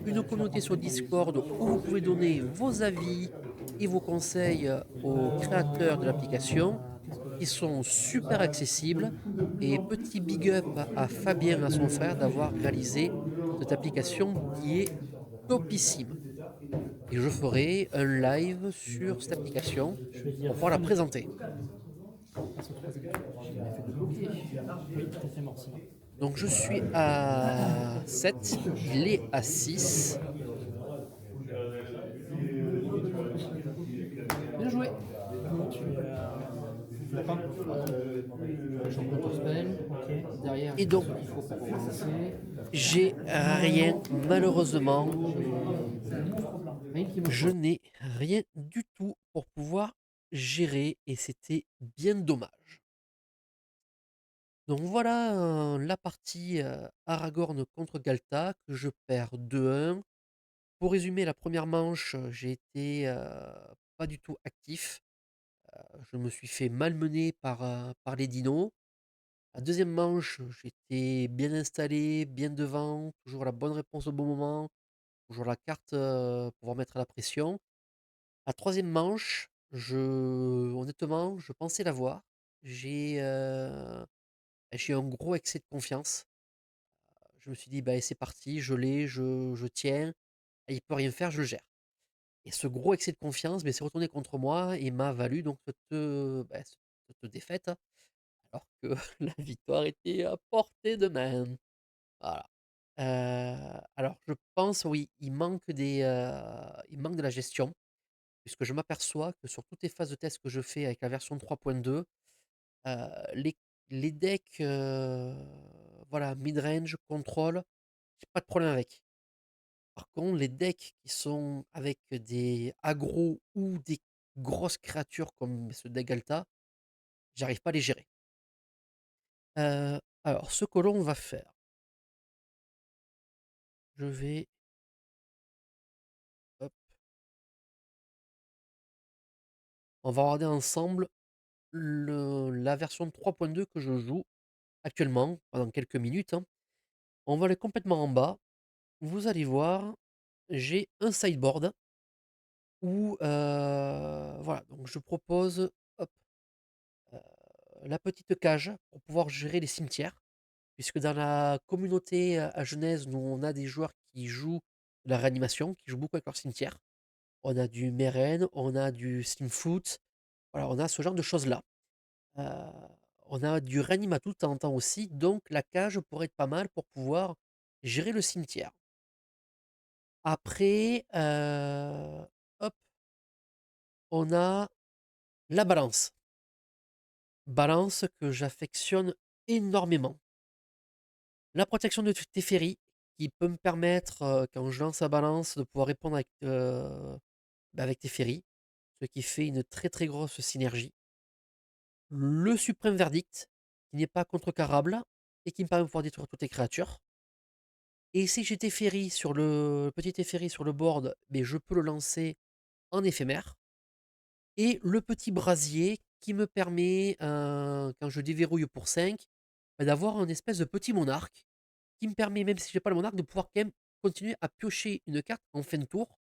une communauté sur Discord où vous pouvez donner vos avis et vos conseils aux créateurs de l'application qui sont super accessibles. Et petit big up à Fabien et à son frère d'avoir réalisé cette application qui est topissime. Et je ferai un live sur cette application pour pouvoir la présenter. Donc je suis à 7, il est à 6. Bien joué. Je prends ton spell. Derrière, Et donc, il faut pour relancer. j'ai rien, malheureusement. Rien qui me Je n'ai rien du tout pour pouvoir gérer et c'était bien dommage. Donc voilà la partie Aragorn contre Galta que je perds 2-1. Pour résumer, la première manche, j'ai été pas du tout actif. Je me suis fait malmener par les dinos. La deuxième manche, j'étais bien installé, bien devant, toujours la bonne réponse au bon moment, toujours la carte pour pouvoir mettre la pression. La troisième manche, honnêtement, je pensais l'avoir. J'ai eu un gros excès de confiance. Je me suis dit, bah, c'est parti, je l'ai, je tiens, il ne peut rien faire, je le gère. Et ce gros excès de confiance s'est retourné contre moi et m'a valu donc cette défaite, alors que la victoire était à portée de main. Voilà. Alors, je pense, oui, il manque de la gestion, puisque je m'aperçois que sur toutes les phases de test que je fais avec la version 3.2, les, les decks, voilà, mid-range, contrôle, j'ai pas de problème avec. Par contre, les decks qui sont avec des agros ou des grosses créatures comme ce deck Galta, j'arrive pas à les gérer. Alors, ce que l'on va faire, je vais... Hop. On va regarder ensemble la version 3.2 que je joue actuellement, pendant quelques minutes, hein. On va aller complètement en bas. Vous allez voir, j'ai un sideboard où, voilà, donc je propose, hop, heu, la petite cage pour pouvoir gérer les cimetières. Puisque dans la communauté, à Genèse, nous, on a des joueurs qui jouent de la réanimation, qui jouent beaucoup avec leur cimetière. On a du Meren, on a du Slimfoot, voilà, on a ce genre de choses-là. Heu, on a du Reanimatou de temps en temps aussi, donc la cage pourrait être pas mal pour pouvoir gérer le cimetière. Après, hop, on a la balance. Balance que j'affectionne énormément. La protection de Teferi, qui peut me permettre, quand je lance la balance, de pouvoir répondre avec, avec Teferi, ce qui fait une très, très grosse synergie. Le suprême verdict, qui n'est pas contrecarrable et qui me permet de pouvoir détruire toutes les créatures. Et si j'ai Teferi sur le petit Teferi sur le board, beh, je peux le lancer en éphémère. Et le petit brasier qui me permet, quand je déverrouille pour 5, bah, d'avoir un espèce de petit monarque qui me permet, même si j'ai pas le monarque, de pouvoir quand même continuer à piocher une carte en fin de tour.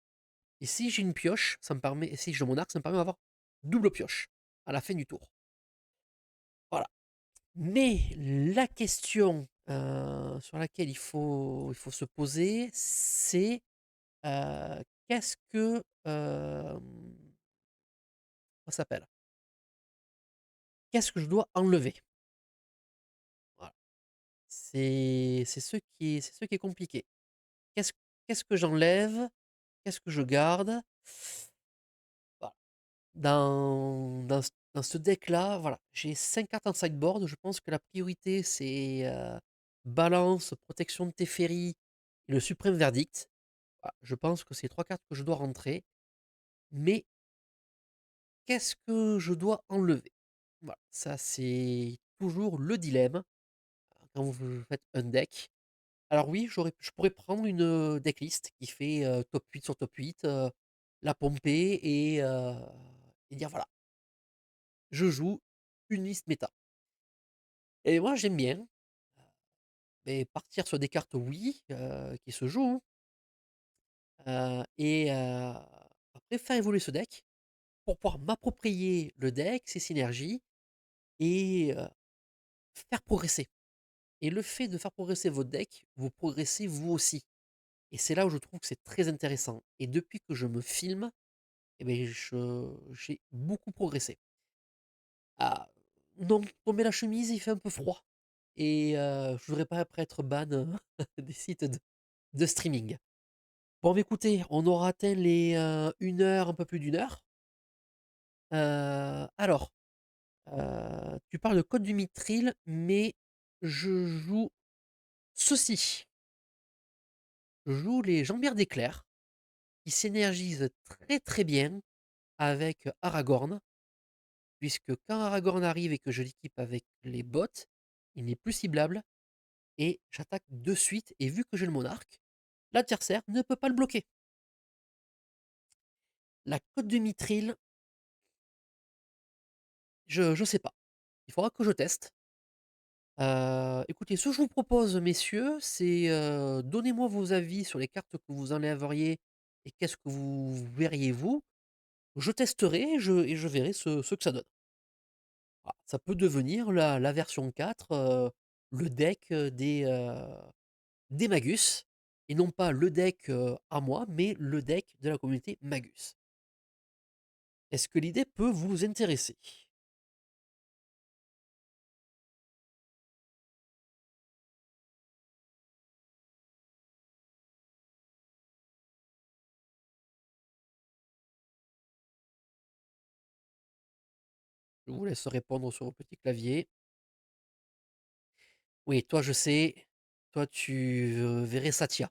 Et si j'ai une pioche, ça me permet, et si j'ai le monarque, ça me permet d'avoir double pioche à la fin du tour. Voilà. Mais la question, sur laquelle il faut se poser, c'est, qu'est-ce que, comment ça s'appelle? Qu'est-ce que je dois enlever? Voilà. C'est ce qui est compliqué. Qu'est-ce qu'est-ce que j'enlève? Qu'est-ce que je garde? Voilà. Dans ce deck-là, voilà, j'ai 5 cartes en sideboard. Je pense que la priorité, c'est, balance, protection de Teferi et le suprême verdict. Voilà, je pense que c'est 3 cartes que je dois rentrer. Mais qu'est-ce que je dois enlever? Voilà, ça, c'est toujours le dilemme, quand vous faites un deck. Alors oui, je pourrais prendre une, decklist qui fait, top 8 sur top 8, la pomper et dire: «Voilà, je joue une liste méta». Et moi, j'aime bien, beh, partir sur des cartes, oui, qui se jouent, hein, après faire évoluer ce deck pour pouvoir m'approprier le deck, ses synergies et faire progresser. Et le fait de faire progresser votre deck, vous progressez vous aussi. Et c'est là où je trouve que c'est très intéressant. Et depuis que je me filme, eh beh, j'ai beaucoup progressé. Ah, non, tomber la chemise, il fait un peu froid et je voudrais pas après être ban, des sites de streaming. Bon, bah, écoutez, on aura atteint les, 1 heure, un peu plus d'une heure. Alors, tu parles de Code du Mithril, mais je joue ceci. Je joue les Jambières d'Éclair, qui s'énergisent très, très bien avec Aragorn. Puisque quand Aragorn arrive et que je l'équipe avec les bottes, il n'est plus ciblable et j'attaque de suite. Et vu que j'ai le monarque, l'adversaire ne peut pas le bloquer. La côte de Mithril, je sais pas. Il faudra que je teste. Écoutez, ce que je vous propose, messieurs, c'est, donnez-moi vos avis sur les cartes que vous enlèveriez et qu'est-ce que vous verriez vous. Je testerai et je verrai ce que ça donne. Voilà, ça peut devenir la version 4, le deck, des Magus, et non pas le deck, à moi, mais le deck de la communauté Magus. Est-ce que l'idée peut vous intéresser? Je vous laisse répondre sur vos petits claviers. Oui, toi, je sais, toi, tu, verrais Satya.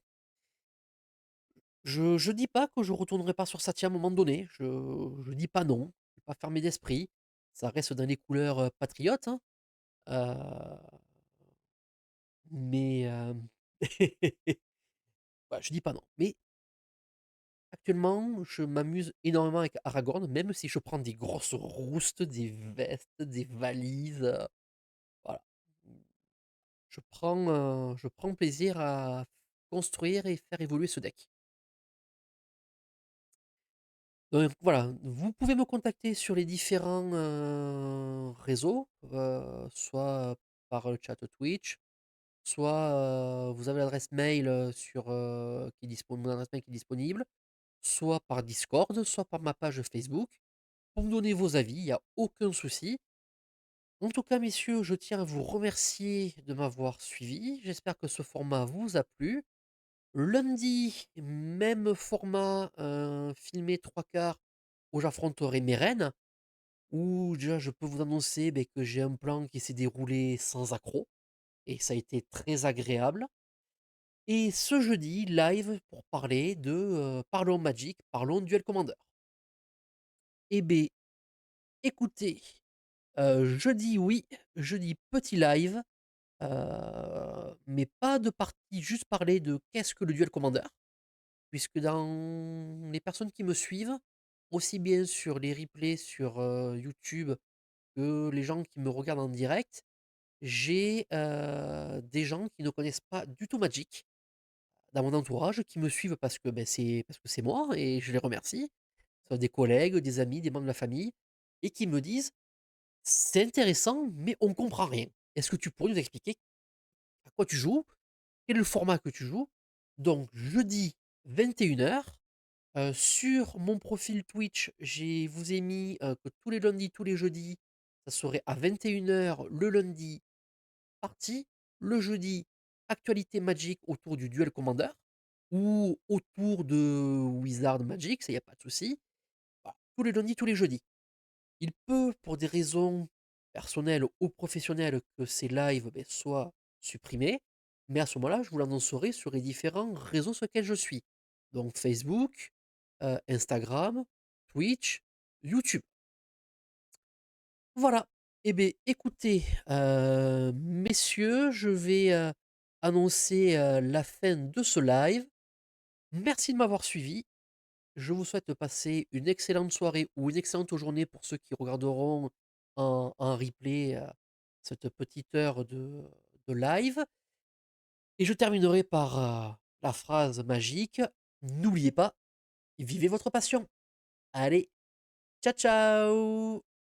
Je dis pas que je retournerai pas sur Satya à un moment donné, je dis pas non, je suis pas fermé d'esprit. Ça reste dans les couleurs, patriotes, hein, mais voilà, je dis pas non. Mais actuellement, je m'amuse énormément avec Aragorn, même si je prends des grosses roustes, des vestes, des valises. Voilà. Je prends plaisir à construire et faire évoluer ce deck. Donc voilà, vous pouvez me contacter sur les différents réseaux, soit par le chat Twitch, soit vous avez l'adresse mail mon adresse mail qui est disponible, soit par Discord, soit par ma page Facebook, pour me donner vos avis, il n'y a aucun souci. En tout cas, messieurs, je tiens à vous remercier de m'avoir suivi. J'espère que ce format vous a plu. Lundi, même format, filmé 3/4 où j'affronterai mes reines, où déjà je peux vous annoncer que j'ai un plan qui s'est déroulé sans accroc, et ça a été très agréable. Et ce jeudi, live pour parler de Parlons Magic, parlons Duel Commander. Eh bien, écoutez, jeudi, oui, jeudi, petit live, mais pas de partie, juste parler de qu'est-ce que le Duel Commander, puisque dans les personnes qui me suivent, aussi bien sur les replays sur YouTube que les gens qui me regardent en direct, j'ai des gens qui ne connaissent pas du tout Magic dans mon entourage, qui me suivent parce que c'est moi et je les remercie. Ce soit des collègues, des amis, des membres de la famille, et qui me disent: «C'est intéressant, mais on comprend rien. Est-ce que tu pourrais nous expliquer à quoi tu joues? Quel est le format que tu joues?» Donc jeudi 21h, sur mon profil Twitch, vous ai mis, que tous les lundis, tous les jeudis, ça serait à 21h le lundi, partie, le jeudi, actualité Magic autour du Duel Commander ou autour de Wizard Magic, ça y a pas de souci. Voilà, tous les lundis, tous les jeudis. Il peut, pour des raisons personnelles ou professionnelles, que ces lives soient supprimés, mais à ce moment-là, je vous l'annoncerai sur les différents réseaux sur lesquels je suis. Donc Facebook, Instagram, Twitch, YouTube. Voilà. Eh bien, écoutez, messieurs, je vais annoncer la fin de ce live. Merci de m'avoir suivi. Je vous souhaite de passer une excellente soirée ou une excellente journée pour ceux qui regarderont en replay cette petite heure de live. Et je terminerai par la phrase magique: n'oubliez pas, vivez votre passion. Allez, ciao ciao!